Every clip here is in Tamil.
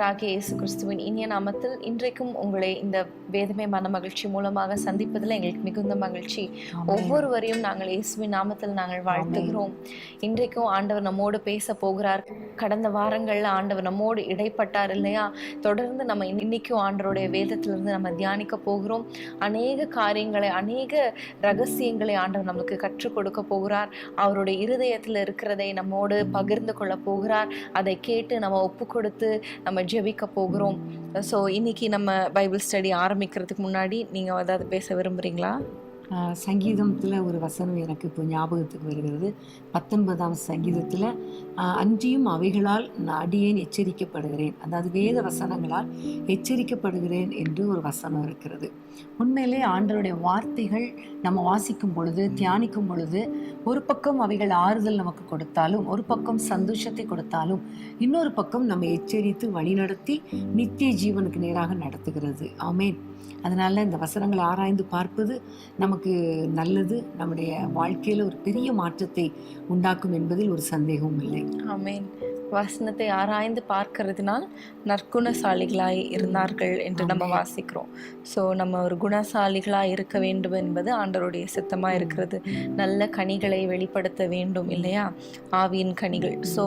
ஆண்டவராகிய இயேசு கிறிஸ்துவின் இனிய நாமத்தில் இன்றைக்கும் உங்களை இந்த வேதமே மன மகிழ்ச்சி மூலமாக சந்திப்பதில் எங்களுக்கு மிகுந்த மகிழ்ச்சி. ஒவ்வொருவரையும் நாங்கள் இயேசுவின் நாமத்தில் நாங்கள் வாழ்த்துகிறோம். இன்றைக்கும் ஆண்டவர் நம்மோடு பேச போகிறார். கடந்த வாரங்களில் ஆண்டவர் நம்மோடு இடைப்பட்டார் இல்லையா? தொடர்ந்து நம்ம இன்னைக்கும் ஆண்டவருடைய வேதத்திலிருந்து நம்ம தியானிக்க போகிறோம். அநேக காரியங்களை, அநேக ரகசியங்களை ஆண்டவர் நமக்கு கற்றுக் கொடுக்க போகிறார். அவருடைய இருதயத்தில் இருக்கிறதை நம்மோடு பகிர்ந்து கொள்ள போகிறார். அதை கேட்டு நம்ம ஒப்பு கொடுத்து நம்ம ஜெபிக்க போகிறோம். ஸோ இன்னைக்கு நம்ம பைபிள் ஸ்டடி ஆரம்பிக்கிறதுக்கு முன்னாடி நீங்கள் ஏதாவது பேச விரும்புகிறீங்களா? சங்கீதத்தில் ஒரு வசனம் எனக்கு இப்போ ஞாபகத்துக்கு வருகிறது. 19ஆம் சங்கீதத்தில் அன்றியும் அவைகளால் அடியேன் எச்சரிக்கப்படுகிறேன், அதாவது வேத வசனங்களால் எச்சரிக்கப்படுகிறேன் என்று ஒரு வசனம் இருக்கிறது. உண்மையிலே ஆண்டவருடைய வார்த்தைகள் நம்ம வாசிக்கும் பொழுது, தியானிக்கும் பொழுது, ஒரு பக்கம் அவைகள் ஆறுதல் நமக்கு கொடுத்தாலும், ஒரு பக்கம் சந்தோஷத்தை கொடுத்தாலும், இன்னொரு பக்கம் நம்ம எச்சரித்து வழிநடத்தி நித்திய ஜீவனுக்கு நேராக நடத்துகிறது. ஆமேன். அதனால இந்த வசனங்களை ஆராய்ந்து பார்ப்பது நமக்கு நல்லது. நம்முடைய வாழ்க்கையில் ஒரு பெரிய மாற்றத்தை உண்டாக்கும் என்பதில் ஒரு சந்தேகமும் இல்லை. ஆமேன். வசனத்தை ஆராய்ந்து பார்க்கிறதுனால் நற்குணசாலிகளாய் இருந்தார்கள் என்று நம்ம வாசிக்கிறோம். ஸோ நம்ம ஒரு குணசாலிகளாய் இருக்க வேண்டும் என்பது ஆண்டவருடைய சித்தமாக இருக்கிறது. நல்ல கனிகளை வெளிப்படுத்த வேண்டும் இல்லையா? ஆவியின் கனிகள். ஸோ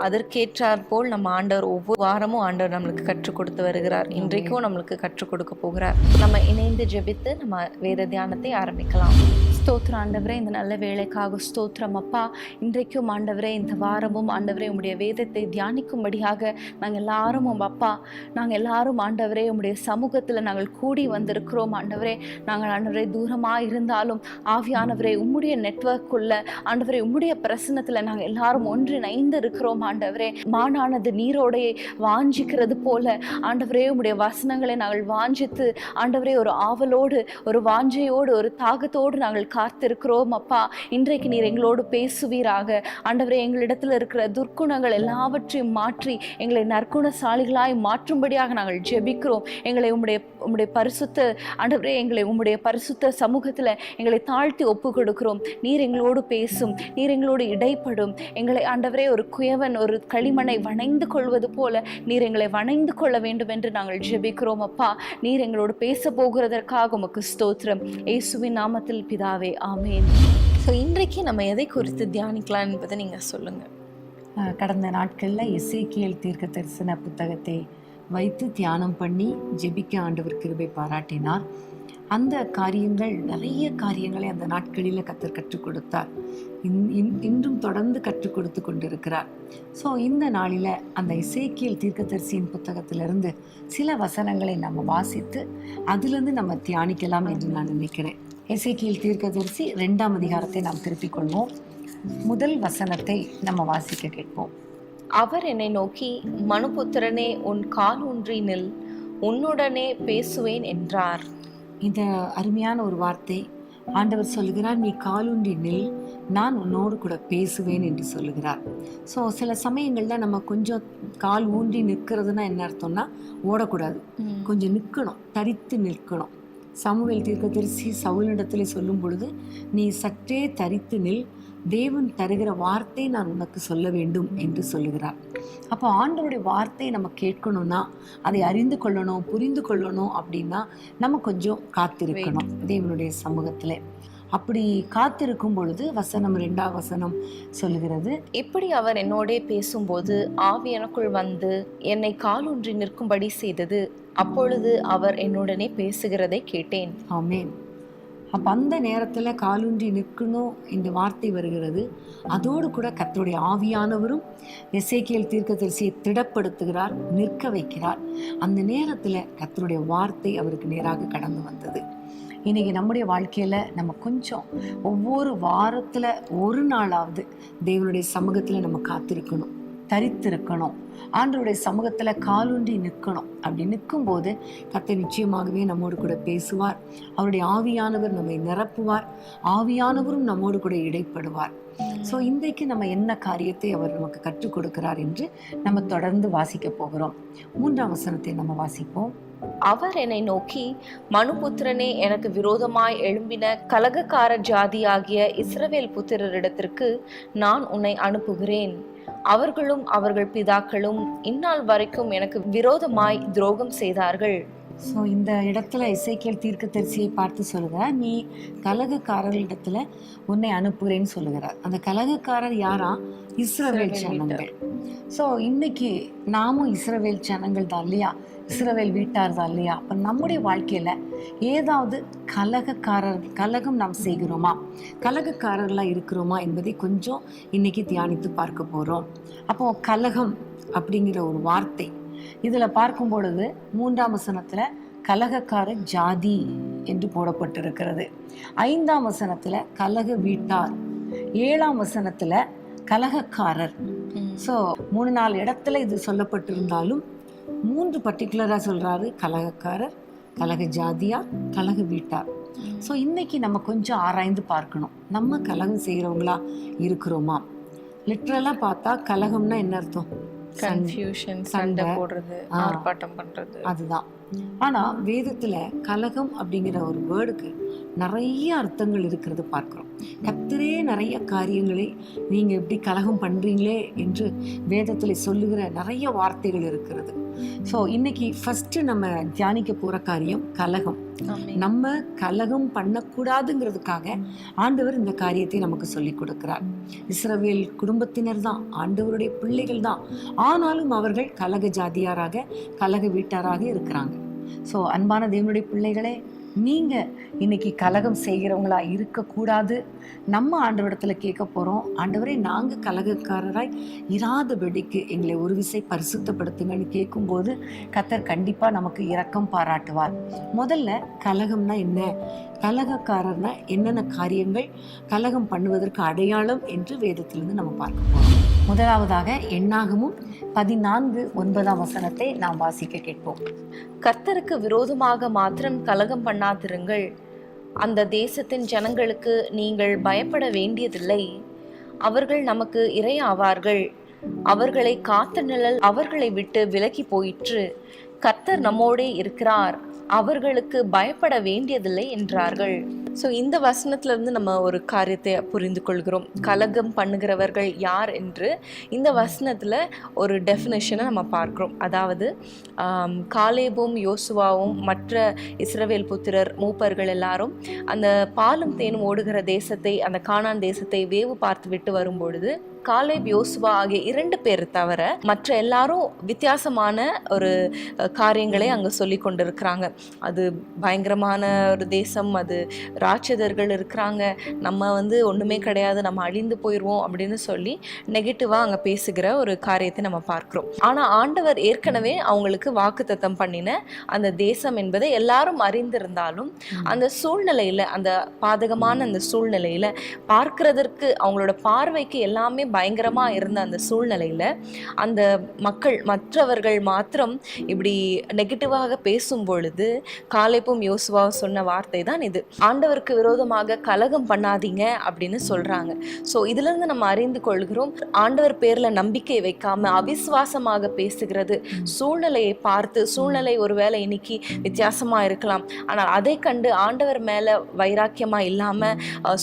அதற்கேற்றாற் போல் நம்ம ஆண்டவர் ஒவ்வொரு வாரமும் ஆண்டவர் நம்மளுக்கு கற்றுக் கொடுத்து வருகிறார். இன்றைக்கும் நம்மளுக்கு கற்றுக் கொடுக்க போகிறார். நம்ம இணைந்து ஜெபித்து நம்ம வேத தியானத்தை ஆரம்பிக்கலாம். ஸ்தோத்திரம் ஆண்டவரே, இந்த நல்ல வேலைக்காக ஸ்தோத்திரம் அப்பா. இன்றைக்கும் ஆண்டவரே, இந்த வாரமும் ஆண்டவரே உம்முடைய வேதத்தை தியானிக்கும்படியாக நாங்கள் எல்லாரும் அப்பா, நாங்கள் எல்லாரும் ஆண்டவரே உம்முடைய சமூகத்தில் நாங்கள் கூடி வந்திருக்கிறோம் ஆண்டவரே. நாங்கள் ஆண்டவரே தூரமாக இருந்தாலும் ஆவியானவரே உம்முடைய நெட்வொர்க்குள்ள ஆண்டவரே உம்முடைய பிரசன்னத்தில் நாங்கள் எல்லாரும் ஒன்றிணைந்து இருக்கிறோம் ஆண்டவரே. மானானது நீரோடையை வாஞ்சிக்கிறது போல ஆண்டவரே உம்முடைய வசனங்களை நாங்கள் வாஞ்சித்து ஆண்டவரே ஒரு ஆவலோடு, ஒரு வாஞ்சையோடு, ஒரு தாகத்தோடு நாங்கள் காத்திருக்கிறோம் அப்பா. இன்றைக்கு நீர் எங்களோடு பேசுவீராக ஆண்டவரே. எங்களிடத்தில் இருக்கிற துர்க்குணங்கள் எல்லாவற்றையும் மாற்றி எங்களை நற்குணசாலிகளாய் மாற்றும்படியாக நாங்கள் ஜெபிக்கிறோம். எங்களை உம்முடைய பரிசுத்த ஆண்டவரே, எங்களை உம்முடைய பரிசுத்த சமூகத்தில் எங்களை தாழ்த்தி ஒப்பு கொடுக்கிறோம். நீர் எங்களோடு பேசும், நீர் எங்களோடு இடைப்படும். எங்களை ஆண்டவரே ஒரு குயவன் ஒரு களிமண்ணை வணைந்து கொள்வது போல நீர் எங்களை வணைந்து கொள்ள வேண்டும் என்று நாங்கள் ஜெபிக்கிறோம் அப்பா. நீர் எங்களோடு பேச போகிறதற்காக உமக்கு ஸ்தோத்திரம். இயேசுவின் நாமத்தில் பிதாவே, ஆமென். ஸோ இன்றைக்கு நம்ம எதை குறித்து தியானிக்கலாம் என்பதை நீங்கள் சொல்லுங்கள். கடந்த நாட்களில் எசேக்கியேல் தீர்க்க தரிசன புத்தகத்தை வைத்து தியானம் பண்ணி ஜெபிக்க ஆண்டவர் கிருபை பாராட்டினார். அந்த காரியங்கள், நிறைய காரியங்களை அந்த நாட்களில் கர்த்தர் கற்றுக் கொடுத்தார். இன்றும் தொடர்ந்து கற்றுக் கொடுத்து கொண்டிருக்கிறார். ஸோ இந்த நாளில் அந்த எசேக்கியேல் தீர்க்கதரிசியின் புத்தகத்திலிருந்து சில வசனங்களை நம்ம வாசித்து அதிலிருந்து நம்ம தியானிக்கலாம் என்று நான் நினைக்கிறேன். எசேக்கியேல் தீர்க்கதரிசி 2ஆம் அதிகாரத்தை நாம் திருப்பிக் கொள்வோம். முதல் வசனத்தை நம்ம வாசிக்க கேட்போம். அவர் என்னை நோக்கி, மனுபுத்திரனே, உன் கால் ஊன்றி நில், உன்னுடனே பேசுவேன் என்றார். இந்த அருமையான ஒரு வார்த்தை. ஆண்டவர் சொல்லுகிறார், நீ காலூன்றி நில், நான் உன்னோடு கூட பேசுவேன் என்று சொல்லுகிறார். ஸோ சில சமயங்களில் நம்ம கொஞ்சம் கால் ஊன்றி நிற்கிறதுனா என்ன அர்த்தம்னா, ஓடக்கூடாது, கொஞ்சம் நிற்கணும், தரித்து நிற்கணும். சாமுவேல் தீர்க்கதரிசி சவுலிடத்தில் சொல்லும் பொழுது, நீ சற்றே தரித்து நில், தேவன் தருகிற வார்த்தை நான் உனக்கு சொல்ல வேண்டும் என்று சொல்லுகிறார். அப்போ ஆண்டவருடைய வார்த்தையை நம்ம கேட்கணும்னா, அதை அறிந்து கொள்ளணும், புரிந்து கொள்ளணும் அப்படின்னா நம்ம கொஞ்சம் காத்திருக்கணும் தேவனுடைய சமூகத்தில். அப்படி காத்திருக்கும் பொழுது வசனம் 2ஆம் வசனம் சொல்லுகிறது, இப்படி அவர் என்னோடே பேசும்போது ஆவி எனக்குள் வந்து என்னை காலூன்றி நிற்கும்படி செய்தது. அப்பொழுது அவர் என்னுடனே பேசுகிறதை கேட்டேன். ஆமென். அப்போ அந்த நேரத்தில் காலூன்றி நிற்கணும் இந்த வார்த்தை வருகிறது. அதோடு கூட கர்த்தருடைய ஆவியானவரும் எசேக்கியேல் தீர்க்கதரிசியை திடப்படுத்துகிறார், நிற்க வைக்கிறார். அந்த நேரத்தில் கர்த்தருடைய வார்த்தை அவருக்கு நேராக கடந்து வந்தது. இன்றைக்கி நம்முடைய வாழ்க்கையில் நம்ம கொஞ்சம் ஒவ்வொரு வாரத்தில் ஒரு நாளாவது தேவனுடைய சமூகத்தில் நம்ம காத்திருக்கணும், தரித்திருக்கணும், ஆண்டவருடைய சமூகத்தில் காலூன்றி நிற்கணும். அப்படி நிற்கும்போது கர்த்தர் நிச்சயமாகவே நம்மோடு கூட பேசுவார். அவருடைய ஆவியானவர் நம்மை நிரப்புவார், ஆவியானவரும் நம்மோடு கூட இடைப்படுவார். ஸோ இன்றைக்கு நம்ம என்ன காரியத்தை அவர் நமக்கு கற்றுக் கொடுக்கிறார் என்று நம்ம தொடர்ந்து வாசிக்க போகிறோம். 3ஆம் வசனத்தை நம்ம வாசிப்போம். அவர் என்னை நோக்கி, மனுபுத்திரனே, எனக்கு விரோதமாய் எழும்பின கலகக்கார ஜாதியாகிய இஸ்ரவேல் புத்திரரிடத்திற்கு நான் உன்னை அனுப்புகிறேன். அவர்களும் அவர்கள் பிதாக்களும் இந்நாள் வரைக்கும் எனக்கு விரோதமாய் துரோகம் செய்தார்கள். ஸோ இந்த இடத்துல எசேக்கியேல் தீர்க்கதரிசியை பார்த்து சொல்லுகிறார், நீ கலகக்காரர்களிடத்துல உன்னை அனுப்புகிறேன்னு சொல்லுகிறார். அந்த கலகக்காரர் யாரா? இஸ்ரவேல் ஜனங்கள். ஸோ இன்னைக்கு நாமும் இஸ்ரவேல் ஜனங்கள் தான் இல்லையா? இஸ்ரவேல் வீட்டார் தான் இல்லையா? அப்போ நம்முடைய வாழ்க்கையில ஏதாவது கலகம் நாம் செய்கிறோமா, கலகக்காரர்களாக இருக்கிறோமா என்பதை கொஞ்சம் இன்னைக்கு தியானித்து பார்க்க போறோம். அப்போ கலகம் அப்படிங்கிற ஒரு வார்த்தை இதுல பார்க்கும் பொழுது 3ஆம் வசனத்துல கலகக்கார ஜாதி என்று போடப்பட்டிருக்கிறது. 5ஆம் வசனத்துல கலக வீட்டார், 7ஆம் வசனத்துல கலகக்காரர். ஸோ 3-4 இடத்துல இது சொல்லப்பட்டிருந்தாலும் 3 பர்டிகுலரா சொல்றாரு: கலகக்காரர், கலக ஜாதியார், கலக வீட்டார். ஸோ இன்னைக்கு நம்ம கொஞ்சம் ஆராய்ந்து பார்க்கணும், நம்ம கலகம் செய்கிறவங்களா இருக்கிறோமா? லிட்ரலா பார்த்தா கலகம்னா என்ன அர்த்தம்? கன்ஃபியூஷன், சண்டை போடுறது, ஆர்ப்பாட்டம் பண்றது, அதுதான். ஆனா வேதத்துல கலகம் அப்படிங்கிற ஒரு வேர்டுக்கு நிறைய அர்த்தங்கள் இருக்கிறது பார்க்கிறோம். கர்த்தரே நிறைய காரியங்களை நீங்க எப்படி கலகம் பண்றீங்களே என்று வேதத்துல சொல்லுகிற நிறைய வார்த்தைகள் இருக்கிறது. ஸோ இன்னைக்கு ஃபர்ஸ்ட் நம்ம தியானிக்க போற காரியம் கலகம். நம்ம கலகம் பண்ணக்கூடாதுங்கிறதுக்காக ஆண்டவர் இந்த காரியத்தை நமக்கு சொல்லி கொடுக்கிறார். இஸ்ரவேல் குடும்பத்தினர் தான், ஆண்டவருடைய பிள்ளைகள் தான். ஆனாலும் அவர்கள் கலக ஜாதியாராக, கலக வீட்டாராக இருக்கிறாங்க. ஸோ அன்பான தேவனுடைய பிள்ளைகளே, நீங்க இன்னைக்கு கலகம் செய்கிறவங்களா இருக்கக்கூடாது. நம்ம ஆண்டவரிடத்துல கேட்க போறோம், ஆண்டவரே நாங்க கலகக்காரராய் இராதபடிக்கு எங்களை ஒரு விசை பரிசுத்தப்படுத்துங்கன்னு கேட்கும்போது கர்த்தர் கண்டிப்பா நமக்கு இரக்கம் பாராட்டுவார். முதல்ல கலகம்னா என்ன, கலகக்காரர்னா என்னென்ன காரியங்கள், கலகம் பண்ணுவதற்கு அடையாளம் என்று வேதத்திலிருந்து நம்ம பார்க்க போறோம். முதலாவதாக எண்ணாகமும் 14:9 வசனத்தை நாம் வாசிக்க கேட்போம். கர்த்தருக்கு விரோதமாக மாத்திரம் கலகம் பண்ணாதிருங்கள். அந்த தேசத்தின் ஜனங்களுக்கு நீங்கள் பயப்பட வேண்டியதில்லை. அவர்கள் நமக்கு இரையாவார்கள். அவர்களை காத்த நிழல் அவர்களை விட்டு விலகி போயிற்று. கர்த்தர் நம்மோடே இருக்கிறார். அவர்களுக்கு பயப்பட வேண்டியதில்லை என்றார்கள். ஸோ இந்த வசனத்துல இருந்து நம்ம ஒரு காரியத்தை புரிந்து கொள்கிறோம், கலகம் பண்ணுகிறவர்கள் யார் என்று. இந்த வசனத்துல ஒரு டெஃபினேஷனை நம்ம பார்க்கிறோம். அதாவது காலேபும் யோசுவாவும் மற்ற இஸ்ரவேல் புத்திரர் மூப்பர்கள் எல்லாரும் அந்த பாலும் தேனும் ஓடுகிற தேசத்தை, அந்த கானான் தேசத்தை வேவு பார்த்து விட்டு வரும்பொழுது காலேப், யோசுவா ஆகிய 2 பேர் தவிர மற்ற எல்லாரும் வித்தியாசமான ஒரு காரியங்களை அங்கே சொல்லி கொண்டிருக்கிறாங்க. அது பயங்கரமான ஒரு தேசம், அது ராட்சதர்கள் இருக்கிறாங்க, நம்ம ஒன்றுமே கிடையாது, நம்ம அழிந்து போயிடுவோம் அப்படின்னு சொல்லி நெகட்டிவாக அங்கே பேசுகிற ஒரு காரியத்தை நம்ம பார்க்குறோம். ஆனால் ஆண்டவர் ஏற்கனவே அவங்களுக்கு வாக்குத்தத்தம் பண்ணின அந்த தேசம் என்பதை எல்லாரும் அறிந்திருந்தாலும் அந்த சூழ்நிலையில், அந்த பாதகமான அந்த சூழ்நிலையில் பார்க்கிறதற்கு அவங்களோட பார்வைக்கு எல்லாமே பயங்கரமா இருந்த அந்த சூழ்நிலையில அந்த மக்கள், மற்றவர்கள் மாத்திரம் இப்படி நெகட்டிவாக பேசும் பொழுது காலேபும் யோசுவாவும் சொன்ன வார்த்தை தான் இது. ஆண்டவருக்கு விரோதமாக கலகம் பண்ணாதீங்க அப்படின்னு சொல்றாங்க. ஸோ இதுல இருந்து நம்ம அறிந்து கொள்கிறோம், ஆண்டவர் பேர்ல நம்பிக்கை வைக்காம அவிசுவாசமாக பேசுகிறது, சூழ்நிலையை பார்த்து, சூழ்நிலை ஒருவேளை இன்னைக்கு வித்தியாசமா இருக்கலாம், ஆனால் அதை கண்டு ஆண்டவர் மேல வைராக்கியமா இல்லாம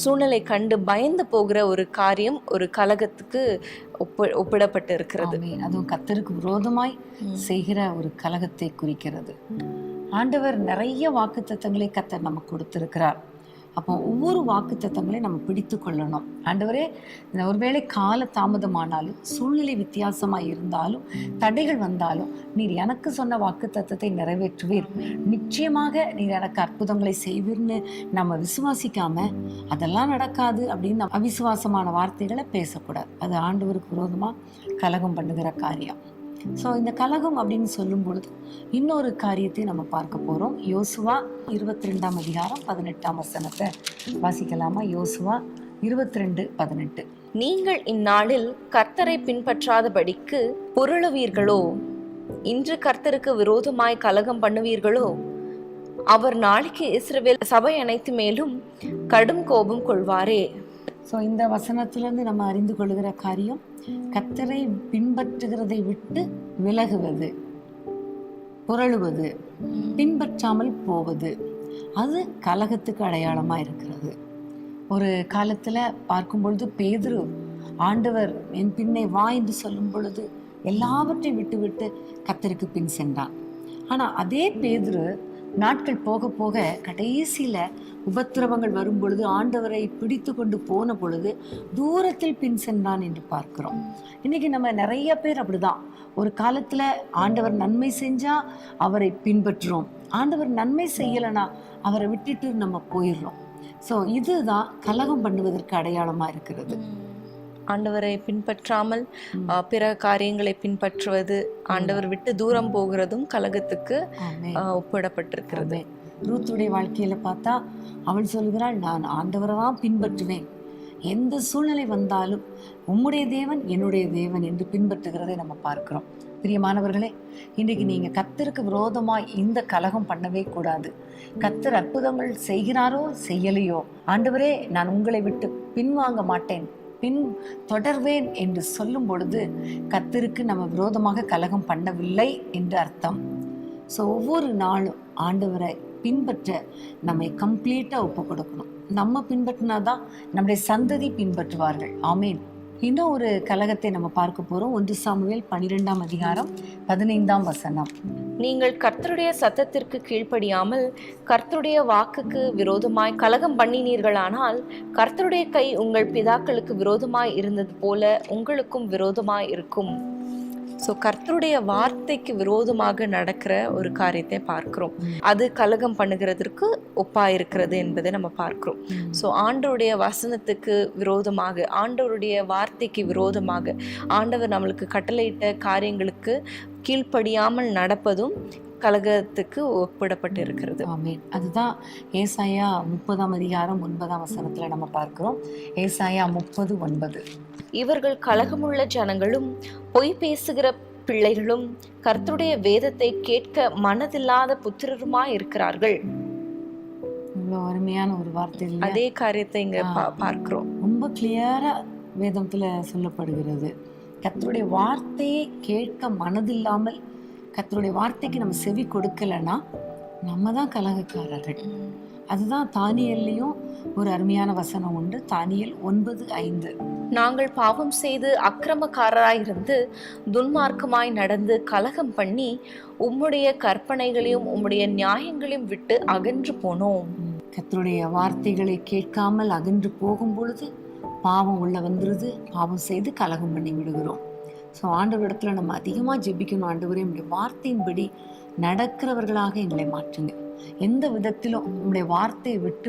சூழ்நிலை கண்டு பயந்து போகிற ஒரு காரியம் ஒரு கலகத்துக்கு ஒப்பிடப்பட்டு இருக்கிறது. அதுவும் கர்த்தருக்கு விரோதமாய் செய்கிற ஒரு கலகத்தை குறிக்கிறது. ஆண்டவர் நிறைய வாக்குத்தத்தங்களை கர்த்தர் நமக்கு கொடுத்திருக்கிறார். அப்போ ஒவ்வொரு வாக்குத்தத்தங்களையும் நம்ம பிடித்து கொள்ளணும். ஆண்டவரே, ஒருவேளை கால தாமதமானாலும், சூழ்நிலை வித்தியாசமாக இருந்தாலும், தடைகள் வந்தாலும், நீர் எனக்கு சொன்ன வாக்குத்தத்தத்தை நிறைவேற்றுவீர், நிச்சயமாக நீர் எனக்கு அற்புதங்களை செய்வீர்னு நம்ம விசுவாசிக்காம அதெல்லாம் நடக்காது அப்படின்னு அவிசுவாசமான வார்த்தைகளை பேசக்கூடாது. அது ஆண்டவருக்கு விரோதமாக கலகம் பண்ணுகிற காரியம். ஸோ இந்த கலகம் அப்படின்னு சொல்லும் பொழுது இன்னொரு காரியத்தை நம்ம பார்க்க போகிறோம். யோசுவா 22ஆம் அதிகாரம் 18ஆம் வசனத்தை வாசிக்கலாமா? யோசுவா 22:18. நீங்கள் இந்நாளில் கர்த்தரை பின்பற்றாதபடிக்கு புரளுவீர்களோ? இன்று கர்த்தருக்கு விரோதமாய் கலகம் பண்ணுவீர்களோ? அவர் நாளைக்கு இஸ்ரவேல் சபை அனைத்து மேலும் கடும் கோபம் கொள்வாரே. ஸோ இந்த வசனத்திலிருந்து நம்ம அறிந்து கொள்கிற காரியம், கர்த்தரை பின்பற்றுகிறதை விட்டு விலகுவது, புரளுவது, பின்பற்றாமல் போவது, அது கலகத்துக்கு அடையாளமா இருக்கிறது. ஒரு காலத்துல பார்க்கும் பொழுது பேதுரு ஆண்டவர் என் பின்னே வா என்று சொல்லும் பொழுது எல்லாவற்றையும் விட்டுவிட்டு கர்த்தருக்கு பின் சென்றான். ஆனா அதே பேதுரு நாட்கள் போக போக கடைசியில உபத்திரவங்கள் வரும் பொழுது ஆண்டவரை பிடித்து கொண்டு போன பொழுது தூரத்தில் பின் சென்றான் என்று பார்க்கிறோம். இன்னைக்கு நம்ம நிறைய பேர் அப்படிதான். ஒரு காலத்துல ஆண்டவர் நன்மை செஞ்சா அவரை பின்பற்றுறோம், ஆண்டவர் நன்மை செய்யலைன்னா அவரை விட்டுட்டு நம்ம போயிடுறோம். ஸோ இதுதான் கலகம் பண்ணுவதற்கு அடையாளமா இருக்கிறது. ஆண்டவரை பின்பற்றாமல் பிற காரியங்களை பின்பற்றுவது, ஆண்டவர் விட்டு தூரம் போகிறதும் கலகத்துக்கு ஒப்பிடப்பட்டிருக்கிறது. ரூத்துடைய வாழ்க்கையில பார்த்தா அவள் சொல்கிறாள், நான் ஆண்டவரை தான் பின்பற்றுவேன், எந்த சூழ்நிலை வந்தாலும் உம்முடைய தேவன் என்னுடைய தேவன் என்று பின்பற்றுகிறதை நம்ம பார்க்கிறோம். பிரியமானவர்களே, இன்றைக்கு நீங்க கர்த்தருக்கு விரோதமாய் இந்த கலகம் பண்ணவே கூடாது. கர்த்தர் அற்புதங்கள் செய்கிறாரோ செய்யலையோ, ஆண்டவரே நான் உங்களை விட்டு பின்வாங்க மாட்டேன், பின் தொடர்வேன் என்று சொல்லும் பொழுது கர்த்தருக்கு நம்ம விரோதமாக கலகம் பண்ணவில்லை என்று அர்த்தம். ஸோ ஒவ்வொரு நாளும் ஆண்டவரை பின்பற்ற நம்மை கம்ப்ளீட்டா ஒப்பு கொடுக்கணும். நம்ம பின்பற்றினாதான் நம்முடைய சந்ததி பின்பற்றுவார்கள். ஆமேன். இன்னும் ஒரு கலகத்தை நம்ம பார்க்க போறோம். 1 சாமுவேல் 12ஆம் அதிகாரம் 15ஆம் வசனம். நீங்கள் கர்த்தருடைய சத்தத்திற்கு கீழ்ப்படியாமல் கர்த்தருடைய வாக்குக்கு விரோதமாய் கலகம் பண்ணினீர்களானால் கர்த்தருடைய கை உங்கள் பிதாக்களுக்கு விரோதமாய் இருந்தது போல உங்களுக்கும் விரோதமாய் இருக்கும். ஸோ கர்த்தருடைய வார்த்தைக்கு விரோதமாக நடக்கிற ஒரு காரியத்தை பார்க்கிறோம். அது கலகம் பண்ணுகிறதுக்கு ஒப்பா இருக்கிறது என்பதை நம்ம பார்க்கிறோம். ஸோ ஆண்டவருடைய வசனத்துக்கு விரோதமாக, ஆண்டவருடைய வார்த்தைக்கு விரோதமாக, ஆண்டவர் நம்மளுக்கு கட்டளையிட்ட காரியங்களுக்கு கீழ்ப்படியாமல் நடப்பதும் கலகத்துக்கு ஒப்பிடப்பட்டு இருக்கிறது. ஆமென். அதுதான் ஏசாயா 30ஆம் அதிகாரம் 9ஆம் வசனத்துல நம்ம பார்க்கிறோம். ஏசாயா 30:9. இவர்கள் கலகமுள்ள ஜனங்களும் பொய் பேசுகிற பிள்ளைகளும் கர்த்தருடைய வேதத்தை கேட்க மனதில்லாத புத்திரருமாய் இருக்கிறார்கள். இவ்வளவு அருமையான ஒரு வார்த்தை. அதே காரியத்தை இங்க பார்க்கிறோம். ரொம்ப கிளியரா வேதத்துல சொல்லப்படுகிறது. கர்த்தருடைய வார்த்தையை கேட்க மனதில்லாமல், கர்த்தருடைய வார்த்தைக்கு நம்ம செவி கொடுக்கலன்னா நம்ம தான் கலகக்காரர்கள். அதுதான் தானியேல்லையும் ஒரு அருமையான வசனம் உண்டு. தானியேல் 9:5. நாங்கள் பாவம் செய்து அக்கிரமக்காரராயிருந்து துன்மார்க்கமாய் நடந்து கலகம் பண்ணி உம்முடைய கற்பனைகளையும் உம்முடைய நியாயங்களையும் விட்டு அகன்று போனோம். கர்த்தருடைய வார்த்தைகளை கேட்காமல் அகன்று போகும் பொழுது பாவம் உள்ள வந்துருது. பாவம் செய்து கலகம் பண்ணி விடுகிறோம். ஸோ ஆண்டவரிடத்துல நம்ம அதிகமாக ஜெபிக்கணும். ஆண்டவரே, உங்களுடைய வார்த்தையின்படி நடக்கிறவர்களாக எங்களை மாற்றுங்க. எந்த விதத்திலும் உங்களுடைய வார்த்தையை விட்டு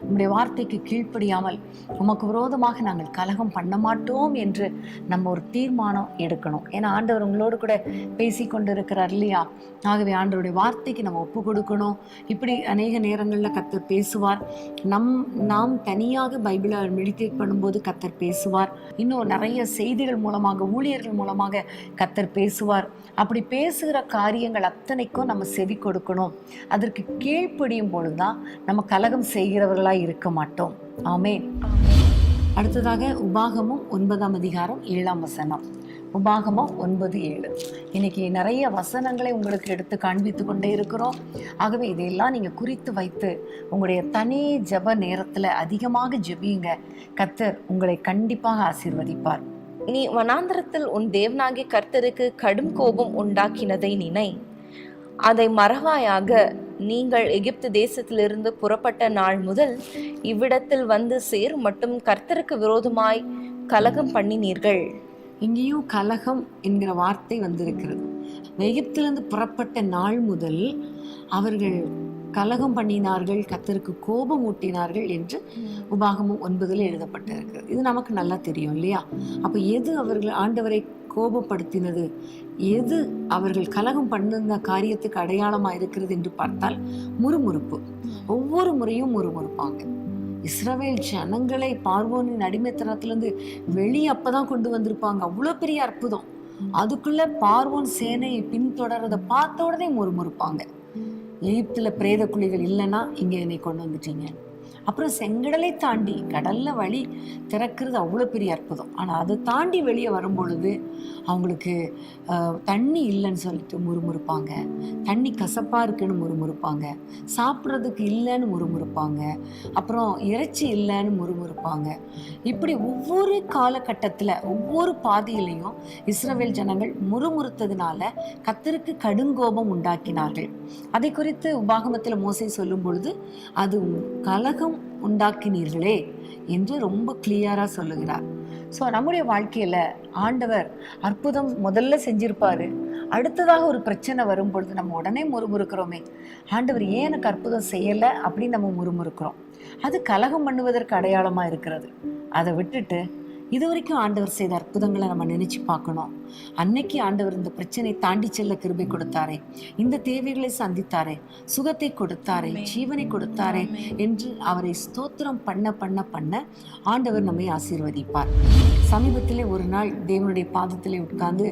உங்களுடைய வார்த்தைக்கு கீழ்ப்படியாமல் உமக்கு விரோதமாக நாங்கள் கலகம் பண்ண மாட்டோம் என்று நம்ம ஒரு தீர்மானம் எடுக்கணும். ஏன்னா ஆண்டவர் உங்களோடு கூட பேசி கொண்டு இருக்கிறார் இல்லையா? ஆகவே ஆண்டவருடைய வார்த்தைக்கு நம்ம ஒப்பு கொடுக்கணும். இப்படி அநேக நேரங்களில் கர்த்தர் பேசுவார். நாம் தனியாக பைபிளை மெடிடேட் பண்ணும்போது கர்த்தர் பேசுவார். இன்னும் நிறைய செய்திகள் மூலமாக, ஊழியர்கள் மூலமாக கர்த்தர் பேசுவார். அப்படி பேசுகிற காரியங்கள் அத்தனைக்கும் நம்ம செவி கொடுக்கணும். அதற்கு கீழ்ப்படியும் பொழுதுதான் நம்ம கலகம் செய்கிறவர்களாய் இருக்க மாட்டோம். ஆமென். அடுத்ததாக உபாகமம் 9ஆம் அதிகாரம் 7ஆம் வசனம். உபாகமம் 9:7. இன்னைக்கு நிறைய வசனங்களை உங்களுக்கு எடுத்து காண்பித்து கொண்டே இருக்கிறோம். ஆகவே இதையெல்லாம் நீங்க குறித்து வைத்து உங்களுடைய தனி ஜெப நேரத்துல அதிகமாக ஜெபியுங்க. கர்த்தர் உங்களை கண்டிப்பாக ஆசீர்வதிப்பார். நீ வனாந்தரத்தில் உன் தேவனாகிய கர்த்தருக்கு கடும் கோபம் உண்டாக்கினதை நினை. அதை மறவாயாக. நீங்கள் எகிப்து தேசத்திலிருந்து புறப்பட்ட நாள் முதல் இவ்விடத்தில் வந்து சேரும் மட்டும் கர்த்தருக்கு விரோதமாய் கலகம் பண்ணினீர்கள். இங்கேயும் கலகம் என்கிற வார்த்தை வந்திருக்கிறது. எகிப்திலிருந்து புறப்பட்ட நாள் முதல் அவர்கள் கலகம் பண்ணினார்கள், கர்த்தருக்கு கோபம் ஊட்டினார்கள் என்று உபாகமம் 9 எழுதப்பட்டிருக்கிறது. இது நமக்கு நல்லா தெரியும் இல்லையா? அப்ப எது அவர்கள் ஆண்டவரை கோபப்படுத்தினது, எது அவர்கள் கலகம் பண்ணுന്ന காரியத்துக்கு அடையாளமா இருக்கிறது என்று பார்த்தால் முறுமுறுப்பு. ஒவ்வொரு முறையும் முறுமுறுப்பாங்க. இஸ்ரவேல் ஜனங்களை பார்வோனின் அடிமைத்தனத்திலிருந்து வெளியே அப்பதான் கொண்டு வந்திருப்பாங்க. அவ்வளவு பெரிய அற்புதம். அதுக்குள்ள பார்வோன் சேனையை பின்தொடர்றதை பார்த்த உடனே முறுமுறுப்பாங்க. எகிப்துல பிரேத குழிகள் இல்லைன்னா இங்க என்னை கொண்டு வந்துட்டீங்க. அப்புறம் செங்கடலை தாண்டி கடல்ல வழி திறக்கிறது அவ்வளோ பெரிய அற்புதம். ஆனால் அதை தாண்டி வெளியே வரும்பொழுது அவங்களுக்கு தண்ணி இல்லைன்னு சொல்லிட்டு முறுமுறுப்பாங்க, தண்ணி கசப்பாக இருக்குன்னு முறுமுறுப்பாங்க, சாப்பிட்றதுக்கு இல்லைன்னு முறுமுறுப்பாங்க, அப்புறம் இறைச்சி இல்லைன்னு முறுமுறுப்பாங்க. இப்படி ஒவ்வொரு காலகட்டத்தில் ஒவ்வொரு பாதையிலையும் இஸ்ரவேல் ஜனங்கள் முறுமுறுத்ததுனால கர்த்தருக்கு கடுங்கோபம் உண்டாக்கினார்கள். அதை குறித்து உபாகமத்தில் மோசே சொல்லும் பொழுது அது கலகம் உண்டாக்கினீர்களே என்று ரொம்ப கிளியராக சொல்லுகிறார். ஸோ நம்முடைய வாழ்க்கையில் ஆண்டவர் அற்புதம் முதல்ல செஞ்சிருப்பாரு, அடுத்ததாக ஒரு பிரச்சனை வரும் பொழுது நம்ம உடனே முறுமுறுக்கிறோமே, ஆண்டவர் ஏன் எனக்கு அற்புதம் செய்யலை அப்படின்னு நம்ம முறுமுறுக்கிறோம். அது கலகம் பண்ணுவதற்கு அடையாளமாக இருக்கிறது. அதை விட்டுட்டு இது வரைக்கும் ஆண்டவர் செய்த அற்புதங்களை நம்ம நினைச்சு பார்க்கணும். அன்னைக்கு ஆண்டவர் இந்த பிரச்சனை தாண்டி செல்ல கிருபை கொடுத்தாரே, இந்த தேவைகளை சந்தித்தாரே, சுகத்தை கொடுத்தாரே, ஜீவனை கொடுத்தாரே என்று அவரை ஸ்தோத்திரம் பண்ண பண்ண பண்ண ஆண்டவர் நம்மை ஆசீர்வதிப்பார். சமீபத்திலே ஒரு நாள் தேவனுடைய பாதத்திலே உட்கார்ந்து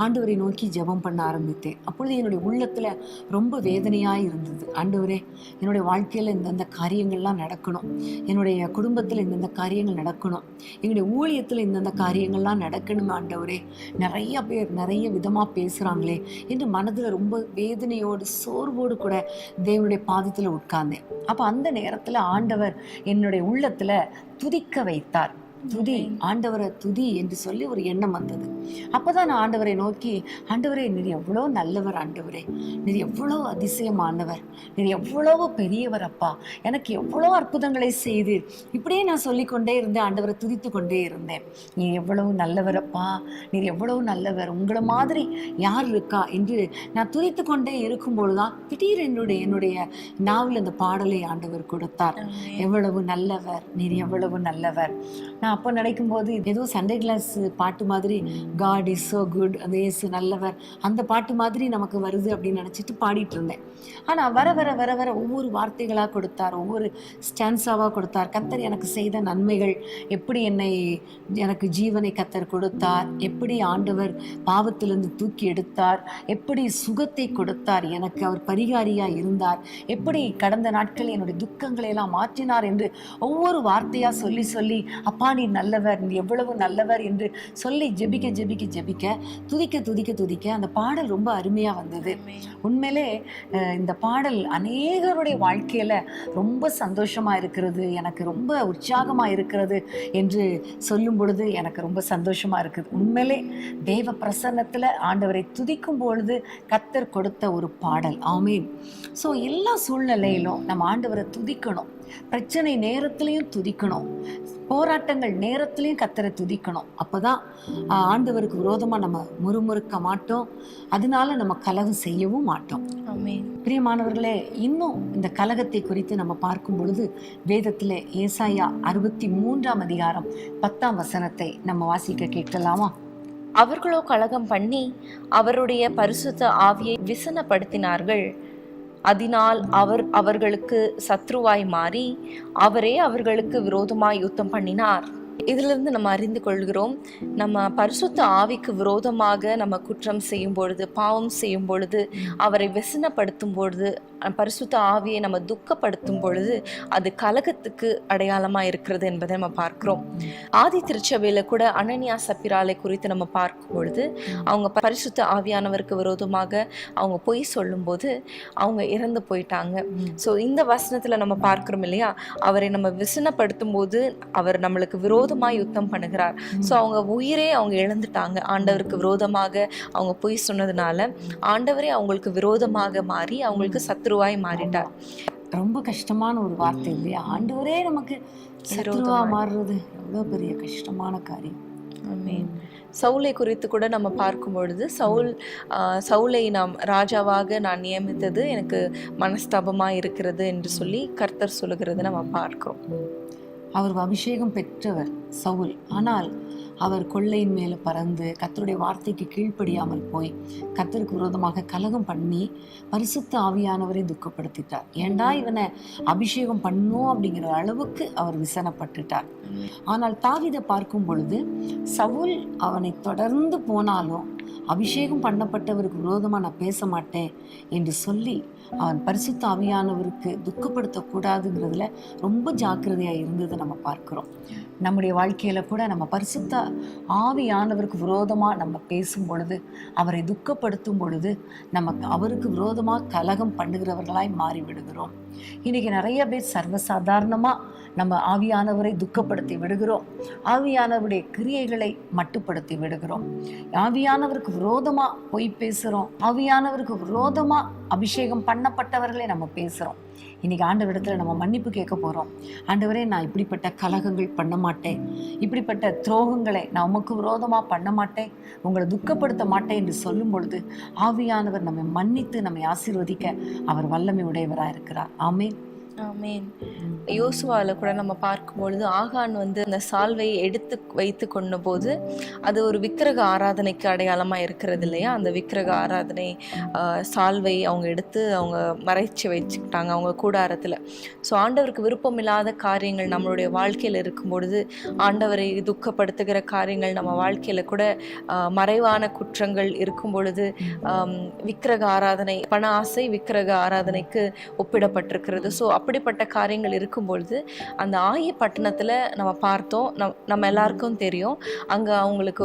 ஆண்டவரை நோக்கி ஜெபம் பண்ண ஆரம்பித்தேன். அப்பொழுது என்னுடைய உள்ளத்துல ரொம்ப வேதனையாய் இருந்தது. ஆண்டவரே, என்னுடைய வாழ்க்கையில இந்தந்த காரியங்கள்லாம் நடக்கணும், என்னுடைய குடும்பத்துல இந்தந்த காரியங்கள் நடக்கணும், எங்களுடைய ஊழியத்துல இந்தந்த காரியங்கள்லாம் நடக்கணும் ஆண்டவரே. நிறைய பேர் நிறைய விதமா பேசுறாங்களே என்று மனதுல ரொம்ப வேதனையோடு சோர்வோடு கூட தேவனுடைய பாதத்துல உட்கார்ந்தேன். அப்ப அந்த நேரத்துல ஆண்டவர் என்னுடைய உள்ளத்துல துதிக்க வைத்தார். துதி, ஆண்டவரை துதி என்று சொல்லி ஒரு எண்ணம் வந்தது. அப்பதான் நான் ஆண்டவரை நோக்கி, ஆண்டவரே நீர் எவ்வளோ நல்லவர், ஆண்டவரே நீர் எவ்வளோ அதிசயமானவர், நீர் எவ்வளவு பெரியவர் அப்பா, எனக்கு எவ்வளோ அற்புதங்களை செய்தீர். இப்படியே நான் சொல்லிக்கொண்டே இருந்தேன், ஆண்டவரை துதித்து கொண்டே இருந்தேன். நீர் எவ்வளவு நல்லவர் அப்பா, நீர் எவ்வளவு நல்லவர், உங்களை மாதிரி யார் இருக்கா என்று நான் துதித்து கொண்டே இருக்கும்பொழுதுதான் திடீர் என்னுடைய நாவில் அந்த பாடலை ஆண்டவர் கொடுத்தார். எவ்வளவு நல்லவர், நீர் எவ்வளவு நல்லவர். நான் அப்போ நினைக்கும்போது ஏதோ சண்டே கிளாஸ் பாட்டு மாதிரி, காட் இஸ் ஸோ குட், அந்த இயேசு நல்லவர், அந்த பாட்டு மாதிரி நமக்கு வருது அப்படின்னு நினச்சிட்டு பாடிட்டு இருந்தேன். ஆனால் வர வர வர வர ஒவ்வொரு வார்த்தைகளாக கொடுத்தார், ஒவ்வொரு ஸ்டான்ஸாவாக கொடுத்தார். கர்த்தர் எனக்கு செய்த நன்மைகள், எப்படி எனக்கு ஜீவனை கர்த்தர் கொடுத்தார், எப்படி ஆண்டவர் பாவத்திலிருந்து தூக்கி எடுத்தார், எப்படி சுகத்தை கொடுத்தார், எனக்கு அவர் பரிகாரியாக இருந்தார், எப்படி கடந்த நாட்கள் என்னுடைய துக்கங்களை எல்லாம் மாற்றினார் என்று ஒவ்வொரு வார்த்தையாக சொல்லி சொல்லி, அப்பா நீ நல்லவர், நீ எவ்வளவு நல்லவர் என்று சொல்லி ஜெபிக்க ஜெபிக்க ஜெபிக்க, துதிக்க துதிக்க துதிக்க அந்த பாடல் ரொம்ப அருமையாக வந்தது. உண்மையிலே இந்த பாடல் அநேகருடைய வாழ்க்கையில் ரொம்ப சந்தோஷமாக இருக்கிறது, எனக்கு ரொம்ப உற்சாகமாக இருக்கிறது என்று சொல்லும் பொழுது எனக்கு ரொம்ப சந்தோஷமாக இருக்குது. உண்மையிலே தேவ பிரசன்னத்தில் ஆண்டவரை துதிக்கும் பொழுது கர்த்தர் கொடுத்த ஒரு பாடல். ஆமீன். ஸோ எல்லா சூழ்நிலையிலும் நம்ம ஆண்டவரை துதிக்கணும். பிரச்சனை நேரத்திலையும் துதிக்கணும், போராட்டங்கள் நேரத்திலையும் கர்த்தரை துதிக்கணும். அப்போதான் ஆண்டவருக்கு விரோதமாக நம்ம முறுமுறுக்க மாட்டோம், அதனால நம்ம கலகம் செய்யவும் மாட்டோம். பிரியமானவர்களே, இன்னும் இந்த கலகத்தை குறித்து நம்ம பார்க்கும் பொழுது வேதத்தில் ஏசாயா 63ஆம் அதிகாரம் 10ஆம் வசனத்தை நம்ம வாசிக்க கேட்கலாமா? அவர்களோ கலகம் பண்ணி அவருடைய பரிசுத்த ஆவியை விசனப்படுத்தினார்கள், அதனால் அவர் அவர்களுக்கு சத்ருவாய் மாறி அவரே அவர்களுக்கு விரோதமாய் யுத்தம் பண்ணினார். இதிலிருந்து நம்ம அறிந்து கொள்கிறோம், நம்ம பரிசுத்த ஆவிக்கு விரோதமாக நம்ம குற்றம் செய்யும் பொழுது, பாவம் செய்யும் பொழுது, அவரை வெசனப்படுத்தும் பொழுது, பரிசுத்த ஆவியை நம்ம துக்கப்படுத்தும் பொழுது அது கலகத்துக்கு அடையாளமாக இருக்கிறது என்பதை நம்ம பார்க்கிறோம். ஆதி திருச்சபையில் கூட அனனியா சப்பிராலை குறித்து நம்ம பார்க்கும் பொழுது, அவங்க பரிசுத்த ஆவியானவருக்கு விரோதமாக அவங்க பொய் சொல்லும்போது அவங்க இறந்து போயிட்டாங்க. ஸோ இந்த வசனத்தில் நம்ம பார்க்கிறோம் இல்லையா, அவரை நம்ம விசனப்படுத்தும் போது அவர் நம்மளுக்கு விரோதமாக யுத்தம் பண்ணுகிறார். ஸோ அவங்க உயிரே அவங்க இழந்துட்டாங்க. ஆண்டவருக்கு விரோதமாக அவங்க பொய் சொன்னதுனால ஆண்டவரே அவங்களுக்கு விரோதமாக மாறி அவங்களுக்கு சத்ருவாய் மாறிட்டார். ரொம்ப கஷ்டமான ஒரு வார்த்தை இல்லையா? ஆண்டவரே நமக்கு சத்ருவா மாறுறது எவ்வளோ பெரிய கஷ்டமான காரியம். ஆமென். சவுலை குறித்து கூட நம்ம பார்க்கும் பொழுது, சவுலை நாம் ராஜாவாக நான் நியமித்தது எனக்கு மனஸ்தாபமாக இருக்கிறது என்று சொல்லி கர்த்தர் சொல்லுகிறது நம்ம பார்க்கிறோம். அவர் அபிஷேகம் பெற்றவர் சவுல், ஆனால் அவர் கொள்ளையின் மேலே பறந்து கர்த்தருடைய வார்த்தைக்கு கீழ்ப்படியாமல் போய் கர்த்தருக்கு விரோதமாக கலகம் பண்ணி பரிசுத்த ஆவியானவரை துக்கப்படுத்திட்டார். ஏண்டா இவனை அபிஷேகம் பண்ணும் அப்படிங்கிற அளவுக்கு அவர் விசனப்பட்டுட்டார். ஆனால் தாவீதை பார்க்கும் பொழுது சவுல் அவனை தொடர்ந்து போனாலும் அபிஷேகம் பண்ணப்பட்டவருக்கு விரோதமாக நான் பேச மாட்டேன் என்று சொல்லி அவன் பரிசுத்த ஆவியானவருக்கு துக்கப்படுத்தக்கூடாதுங்கிறதுல ரொம்ப ஜாக்கிரதையாக இருந்ததை நம்ம பார்க்குறோம். நம்முடைய வாழ்க்கையில் கூட நம்ம பரிசுத்த ஆவியானவருக்கு விரோதமாக நம்ம பேசும் பொழுது, அவரை துக்கப்படுத்தும் பொழுது, நமக்கு அவருக்கு விரோதமாக கலகம் பண்ணுகிறவர்களாய் மாறிவிடுகிறோம். இன்றைக்கி நிறைய பேர் சர்வசாதாரணமாக நம்ம ஆவியானவரை துக்கப்படுத்தி விடுகிறோம். ஆவியானவருடைய கிரியைகளை மட்டுப்படுத்தி விடுகிறோம். ஆவியானவருக்கு விரோதமாக பொய் பேசுகிறோம். ஆவியானவருக்கு விரோதமாக அபிஷேகம் பண்ணப்பட்டவர்களை நம்ம பேசுகிறோம். இன்றைக்கி ஆண்டவரிடத்தில் நம்ம மன்னிப்பு கேட்க போகிறோம். ஆண்டவரே, நான் இப்படிப்பட்ட கலகங்கள் பண்ண மாட்டேன், இப்படிப்பட்ட துரோகங்களை நான் உமக்கு விரோதமாக பண்ண மாட்டேன், உங்களை துக்கப்படுத்த மாட்டேன் என்று சொல்லும் பொழுது ஆவியானவர் நம்மை மன்னித்து நம்மை ஆசீர்வதிக்க அவர் வல்லமை உடையவராக இருக்கிறார். ஆமென். ஆமேன். யோசுவாவில் கூட நம்ம பார்க்கும்பொழுது ஆகான் அந்த சால்வையை எடுத்து வைத்து கொண்ட போது அது ஒரு விக்கிரக ஆராதனைக்கு அடையாளமாக இருக்கிறது இல்லையா? அந்த விக்கிரக ஆராதனை சால்வை அவங்க எடுத்து அவங்க மறைச்சி வச்சுக்கிட்டாங்க அவங்க கூடாரத்தில். ஸோ ஆண்டவருக்கு விருப்பமில்லாத காரியங்கள் நம்மளுடைய வாழ்க்கையில் இருக்கும் பொழுது, ஆண்டவரை துக்கப்படுத்துகிற காரியங்கள் நம்ம வாழ்க்கையில் கூட மறைவான குற்றங்கள் இருக்கும் பொழுது, விக்கிரக ஆராதனை, பண ஆசை விக்கிரக ஆராதனைக்கு ஒப்பிடப்பட்டிருக்கிறது. ஸோ அப்படிப்பட்ட காரியங்கள் இருக்கும்பொழுது அந்த ஆயி பட்டணத்தில் நம்ம பார்த்தோம், நம்ம எல்லாருக்கும் தெரியும், அங்கே அவங்களுக்கு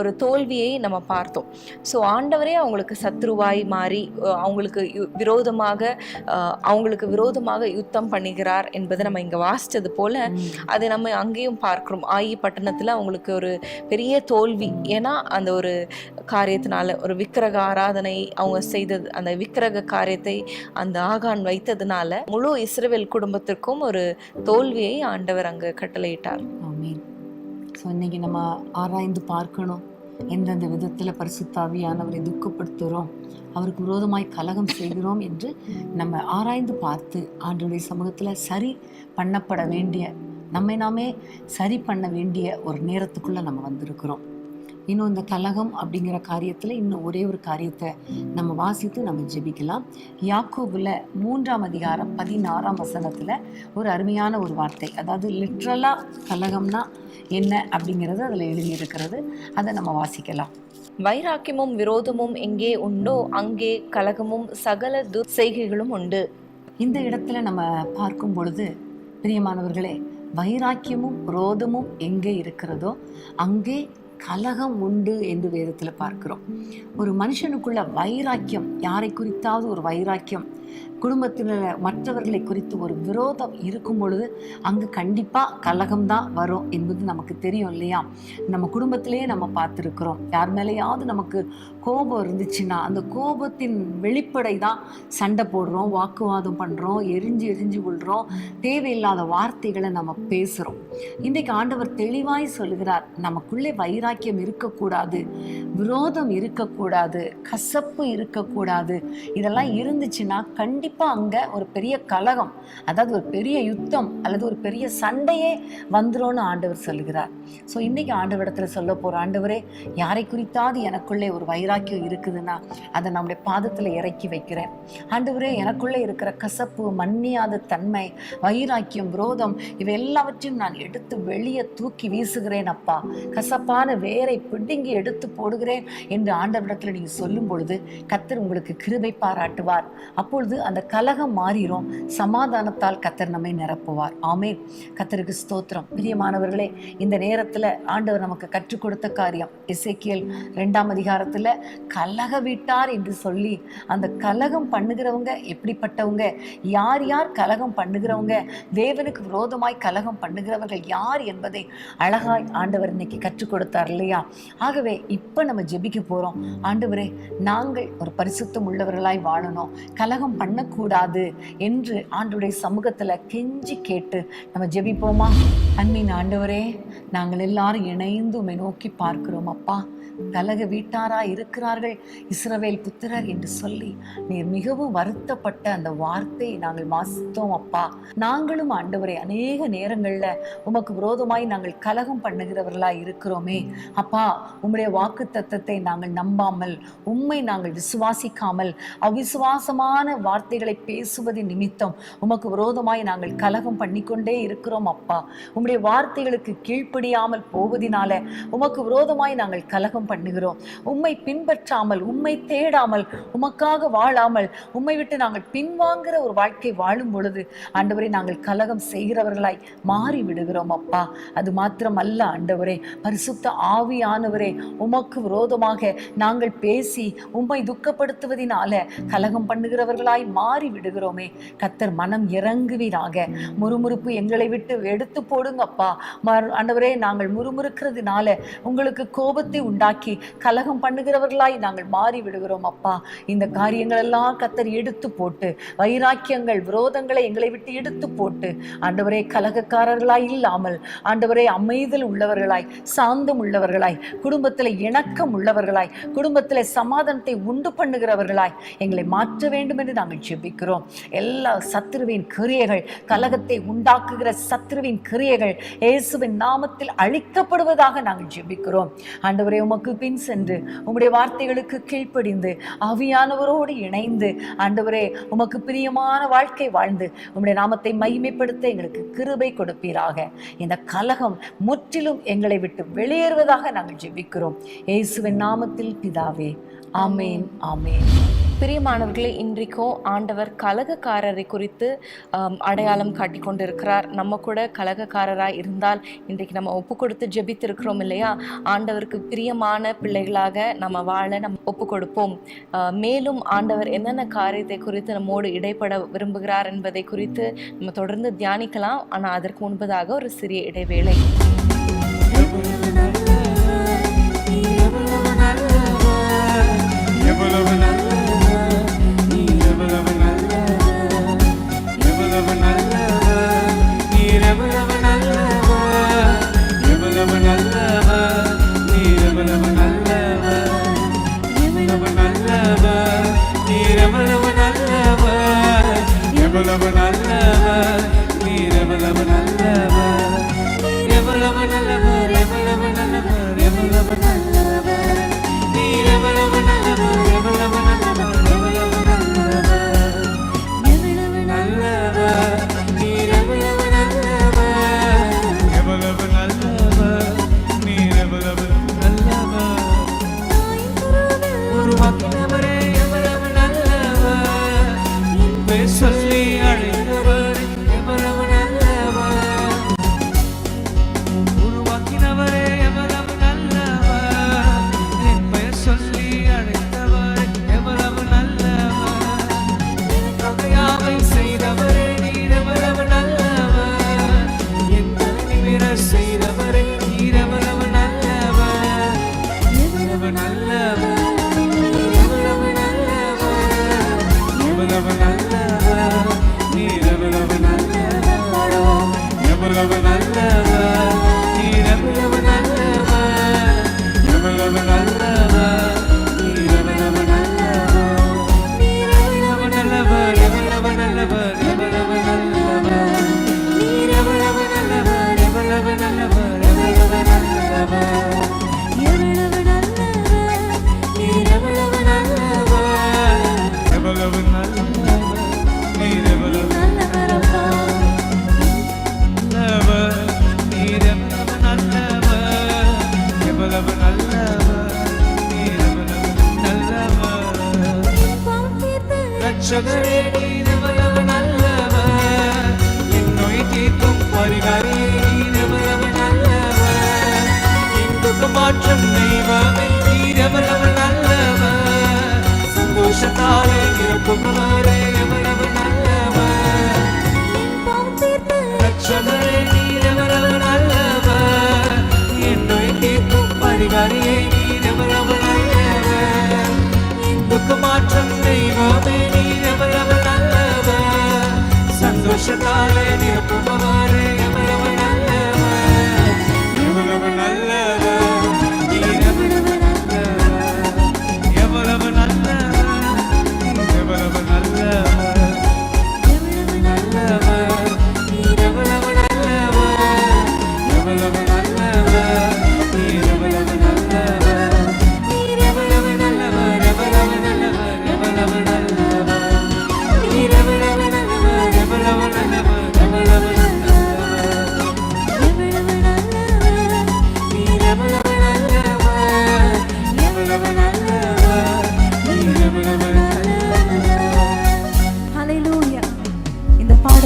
ஒரு தோல்வியை நம்ம பார்த்தோம். ஸோ ஆண்டவரே அவங்களுக்கு சத்ருவாய் மாறி அவங்களுக்கு விரோதமாக யுத்தம் பண்ணுகிறார் என்பதை நம்ம இங்கே வாசித்தது போல அதை நம்ம அங்கேயும் பார்க்கிறோம். ஆயி பட்டணத்தில் அவங்களுக்கு ஒரு பெரிய தோல்வி. ஏன்னா அந்த ஒரு காரியத்தினால, ஒரு விக்கிரக ஆராதனை அவங்க செய்தது, அந்த விக்கிரக காரியத்தை அந்த ஆகான் வைத்ததுனால முழு இஸ்ரவேல் குடும்பத்திற்கும் ஒரு தோல்வியை ஆண்டவர் அங்கே கட்டளையிட்டார். ஆமென். ஸோ இன்னைக்கு நம்ம ஆராய்ந்து பார்க்கணும், எந்தெந்த விதத்தில் பரிசுத்த ஆவியானவரை துக்கப்படுத்துகிறோம், அவருக்கு விரோதமாய் கலகம் செய்கிறோம் என்று நம்ம ஆராய்ந்து பார்த்து ஆண்டவருடைய சமூகத்தில் சரி பண்ணப்பட வேண்டிய, நம்மை நாமே சரி பண்ண வேண்டிய ஒரு நேரத்துக்குள்ளே நம்ம வந்திருக்கிறோம். இன்னும் இந்த கலகம் அப்படிங்கிற காரியத்தில் இன்னும் ஒரே ஒரு காரியத்தை நம்ம வாசித்து நம்ம ஜெபிக்கலாம். யாக்கோபுல 3ஆம் அதிகாரம் 16ஆம் வசனத்தில் ஒரு அருமையான ஒரு வார்த்தை, அதாவது லிட்ரலாக கலகம்னா என்ன அப்படிங்கிறது அதில் எழுதியிருக்கிறது. அதை நம்ம வாசிக்கலாம். வைராக்கியமும் விரோதமும் எங்கே உண்டோ அங்கே கலகமும் சகல துர்செய்கைகளும் உண்டு. இந்த இடத்துல நம்ம பார்க்கும் பொழுது பிரியமானவர்களே, வைராக்கியமும் விரோதமும் எங்கே இருக்கிறதோ அங்கே கலகம் உண்டு என்று வேதத்தில் பார்க்கிறோம். ஒரு மனுஷனுக்குள்ள வைராக்கியம், யாரை குறித்தாவது ஒரு வைராக்கியம், குடும்பத்தினர் மற்றவர்களை குறித்து ஒரு விரோதம் இருக்கும் பொழுது அங்கு கண்டிப்பாக கலகம்தான் வரும் என்பது நமக்கு தெரியும் இல்லையா? நம்ம குடும்பத்திலேயே நம்ம பார்த்துருக்குறோம். யார் மேலேயாவது நமக்கு கோபம் இருந்துச்சுன்னா அந்த கோபத்தின் வெளிப்படை தான் சண்டை போடுறோம், வாக்குவாதம் பண்ணுறோம், எரிஞ்சு விழுறோம், தேவையில்லாத வார்த்தைகளை நம்ம பேசுகிறோம். இன்றைக்கு ஆண்டவர் தெளிவாய் சொல்லுகிறார், நமக்குள்ளே வைராக்கியம் இருக்கக்கூடாது, விரோதம் இருக்கக்கூடாது, கசப்பு இருக்கக்கூடாது. இதெல்லாம் இருந்துச்சுன்னா கண்டிப்பாக அங்கே ஒரு பெரிய கலகம், அதாவது ஒரு பெரிய யுத்தம் அல்லது ஒரு பெரிய சண்டையே வந்துரும்னு ஆண்டவர் சொல்லுகிறார். ஸோ இன்றைக்கி ஆண்டவரிடத்தில் சொல்ல போகிற, ஆண்டவரே, யாரை குறித்தாவது எனக்குள்ளே ஒரு வைராக்கியம் இருக்குதுன்னா அதை நம்முடைய பாதத்தில் இறக்கி வைக்கிறேன். ஆண்டவரே, எனக்குள்ளே இருக்கிற கசப்பு, மன்னியாத தன்மை, வைராக்கியம், விரோதம், இவை எல்லாவற்றையும் நான் எடுத்து வெளியே தூக்கி வீசுகிறேன் அப்பா, கசப்பான வேரை பிடுங்கி எடுத்து போடுகிறேன் என்று ஆண்டவரிடத்தில் நீங்கள் சொல்லும் பொழுது கர்த்தர் உங்களுக்கு கிருபை பாராட்டுவார். அப்பொழுது அந்த கலகம் மாறிடும், சமாதானத்தால் கர்த்தர் நம்மை நிரப்புவார். ஆமென். கர்த்தருக்கு ஸ்தோத்திரம். பிரியமானவர்களே, இந்த நேரத்தில் ஆண்டவர் நமக்கு கற்றுக் கொடுத்த காரியம், எசேக்கியேல் 2ஆம் அதிகாரத்தில் கலக வீட்டார் என்று சொல்லி, அந்த கலகம் பண்ணுகிறவங்க எப்படிப்பட்டவங்க, யார் யார் கலகம் பண்ணுகிறவங்க, தேவனுக்கு விரோதமாய் கலகம் பண்ணுகிறவர்கள் யார் என்பதை அழகாய் ஆண்டவர் இன்னைக்கு கற்றுக் கொடுத்தார் இல்லையா? ஆகவே இப்போ நம்ம ஜெபிக்க போகிறோம். ஆண்டவரே, நாங்கள் ஒரு பரிசுத்தம் உள்ளவர்களாய் வாழணும், கலகம் பண்ணக்கூடாது என்று ஆண்டவருடைய சமூகத்தில் கெஞ்சி கேட்டு நம்ம ஜெபிப்போமா? அன்பின் ஆண்டவரே, நாங்கள் எல்லாரும் இணைந்து உம்மை நோக்கி பார்க்கிறோம் அப்பா. கலக வீட்டாராய் இருக்கிறார்கள் இஸ்ரவேல் புத்திரர் என்று சொல்லி நீர் மிகவும் வருத்தப்பட்ட அந்த வார்த்தையை நாங்கள் வாசித்தோம் அப்பா. நாங்களும் ஆண்டவரே அநேக நேரங்களில் உமக்கு விரோதமாய் நாங்கள் கலகம் பண்ணுகிறவர்களாய் இருக்கிறோமே அப்பா. உம்முடைய வாக்கு தத்தத்தை நாங்கள் நம்பாமல், உம்மை நாங்கள் விசுவாசிக்காமல், அவிசுவாசமான வார்த்தைகளை பேசுவதின் நிமித்தம் உமக்கு விரோதமாய் நாங்கள் கலகம் பண்ணிக்கொண்டே இருக்கிறோம் அப்பா. உம்முடைய வார்த்தைகளுக்கு கீழ்ப்படியாமல் போவதினால உமக்கு விரோதமாய் நாங்கள் கலகம் கலகம் பண்ணுகிறோம். உம்மை பின்பற்றாமல், உம்மை தேடாமல், உமக்காக வாழாமல், உம்மை விட்டு நாங்கள் பின்வாங்குகிற ஒரு வாழ்க்கை வாழும் பொழுது ஆண்டவரே நாங்கள் கலகம் செய்கிறவர்களாய் மாறி விடுகிறோம் அப்பா. அது மாத்திரம் அல்ல ஆண்டவரே, பரிசுத்த ஆவியானவரே, உமக்கு விரோதமாக நாங்கள் பேசி உம்மை துக்கப்படுத்துவதினால கலகம் பண்ணுகிறவர்களாய் மாறி விடுகிறோமே. கர்த்தர் மனம் இறங்குவீராக. முறுமுறுப்பு எங்களை விட்டு எடுத்து போடுங்கப்பா. ஆண்டவரே, நாங்கள் முறுமுறுக்கிறதுனால உங்களுக்கு கோபத்தை உண்டாக்கி கலகம் பண்ணுகிறவர்களாய் நாங்கள் மாறி விடுகிறோம் அப்பா. இந்த காரியங்கள் எல்லாம் கர்த்தர் எடுத்து போட்டு, வைராக்கியங்கள் விரோதங்களை எங்களை விட்டு எடுத்து போட்டு ஆண்டவரே கலகக்காரர்களாய் இல்லாமல் ஆண்டவரே அமைதல் உள்ளவர்களாய், சாந்தம் உள்ளவர்களாய், குடும்பத்தில் இணக்கம் உள்ளவர்களாய், குடும்பத்தில் சமாதானத்தை உண்டு பண்ணுகிறவர்களாய் எங்களை மாற்ற வேண்டும் என்று நாங்கள் ஜெபிக்கிறோம். எல்லா சத்துருவின் கிரியைகள், கலகத்தை உண்டாக்குகிற சத்துருவின் கிரியைகள் இயேசுவின் நாமத்தில் அழிக்கப்படுவதாக நாங்கள் ஜெபிக்கிறோம். ஆண்டவரே, உமக்கு பின் சென்று உம்முடைய வார்த்தைகளுக்கு கீழ்ப்படிந்து ஆவியானவரோடு இணைந்து ஆண்டவரே உமக்கு பிரியமான வாழ்க்கை வாழ்ந்து உம்முடைய நாமத்தை மகிமைப்படுத்த எங்களுக்கு கிருபை கொடுப்பீராக. இந்த கலகம் முற்றிலும் எங்களை விட்டு வெளியேறுவதாக நாங்கள் ஜெபிக்கிறோம். இயேசுவின் நாமத்தில் பிதாவே, ஆமேன், ஆமேன். பிரியமானவர்களே, இன்றைக்கும் ஆண்டவர் கலகக்காரரை குறித்து அடையாளம் காட்டி கொண்டிருக்கிறார். நம்ம கூட கலகக்காரராக இருந்தால் இன்றைக்கு நம்ம ஒப்பு கொடுத்து ஜெபித்திருக்கிறோம் இல்லையா? ஆண்டவருக்கு பிரியமான பிள்ளைகளாக நம்ம வாழ நம்ம ஒப்பு கொடுப்போம். மேலும் ஆண்டவர் என்னென்ன காரியத்தை குறித்து நம்மோடு இடைப்பட விரும்புகிறார் என்பதை குறித்து நம்ம தொடர்ந்து தியானிக்கலாம். ஆனால் அதற்கு முன்பதாக ஒரு சிறிய இடைவேளை. நல்லவர்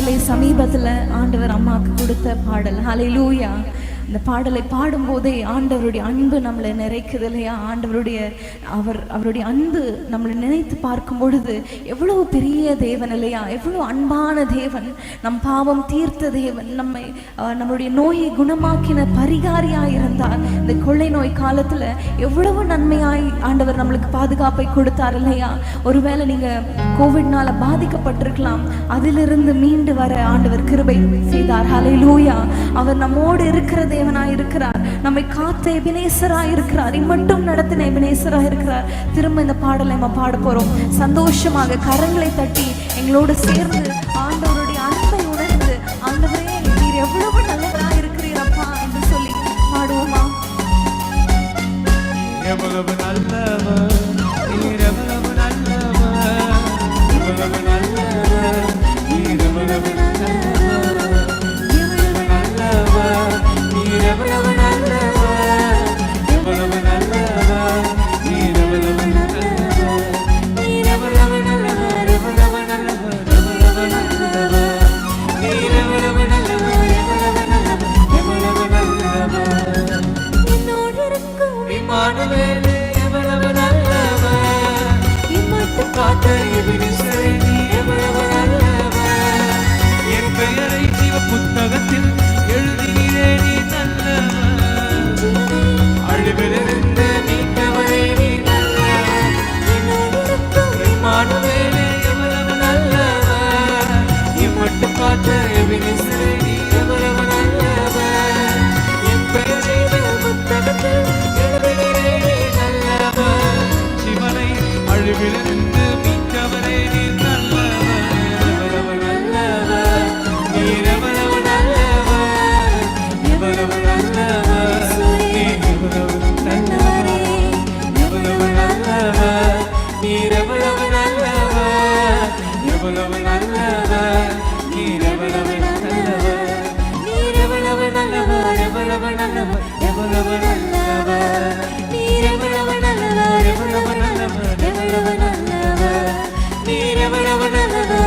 பாடலை சமீபத்தில் ஆண்டவர் அம்மாவுக்கு கொடுத்த பாடல். ஹல்லேலூயா. இந்த பாடலை பாடும்போதே ஆண்டவருடைய அன்பு நம்மளை நிறைக்குது இல்லையா? அவருடைய அன்பு நம்மளை நினைத்து பார்க்கும் பொழுது எவ்வளவு பெரிய தேவன் இல்லையா? எவ்வளவு அன்பான தேவன், நம் பாவம் தீர்த்த தேவன், நம்மளுடைய நோயை குணமாக்கின பரிகாரியாய் இருந்தார். இந்த கொள்ளை நோய் காலத்தில் எவ்வளவு நன்மையாய் ஆண்டவர் நம்மளுக்கு பாதுகாப்பை கொடுத்தார் இல்லையா? ஒருவேளை நீங்கள் கோவிட்னால பாதிக்கப்பட்டிருக்கலாம், அதிலிருந்து மீண்டு வர ஆண்டவர் கிருபை செய்தார். ஹல்லேலூயா. அவர் நம்மோடு இருக்கிற தேவனாய் இருக்கிறார், நம்மை காத்த எபினேசராய் இருக்கிறார், இம்மட்டும் நடத்தின எபினேசராய் இருக்கிறார். திரும்ப இந்த பாடலை நம்ம பாட போறோம். சந்தோஷமாக கரங்களை தட்டி எங்களோடு சேர்ந்து ஆண்டவருடைய அன்பை உணர்ந்து, ஆண்டவரே நீர் எவ்வளவு நல்லவராய் இருக்கிறீரப்பா என்று சொல்லி பாடுவோமா? எவ்வளவு நல்லவர் நீர், எவ்வளவு நல்லவர், எவ்வளவு நல்லவர் நீர், எவ்வளவு நல்லவர், எவ்வளவு நல்லவர் நீர், எவ்வளவு நல்லவர், எவ்வளவு நல்லவர் நீர், எவ்வளவு நல்லவர், நீர் எவ்வளவு நல்லவர், எவ்வளவு நல்லவர், எவ்வளவு நல்லவர் நீர், எவ்வளவு நல்லவர், எவ்வளவு நல்லவர், எவ்வளவு நல்லவர். என்னோடு இருக்கும் இம்மானுவேலே எவ்வளவு நல்லவர், இம்மட்டும் காத்த எபினேசரே நீ எவ்வளவு நல்லவர். என் பெயரை ஜீவ புத்தகத்தில் எழுதினீரே நீ நல்லவர், அழிவிலிருந்து மீட்டவரே நீ நல்லவர். இம்மானுவேலே எவ்வளவு நல்லவர், இம்மட்டும் காத்த எபினேசரே நீ எவ்வளவு நல்லவர். என் பெயரை ஜீவ புத்தகத்தில் எழுதினீரே நீ நல்லவர், சிவனை அழிவிலிருந்து மீட்டவரே நீ நல்லவர். எவ்வளவு நல்லவர் நீர், எவ்வளவு நல்லவர், எவ்வளவு நல்லவர் நீர், எவ்வளவு நல்லவர், எவ்வளவு நல்லவர் நீர், எவ்வளவு நல்லவர், எவ்வளவு நல்லவர் நீர், எவ்வளவு நல்லவர், நீர் எவ்வளவு நல்லவர், எவ்வளவு நல்லவர், எவ்வளவு நல்லவர் நீர், எவ்வளவு நல்லவர், எவ்வளவு நல்லவர், எவ்வளவு நல்லவர் நீர், எவ்வளவு நல்லவர்,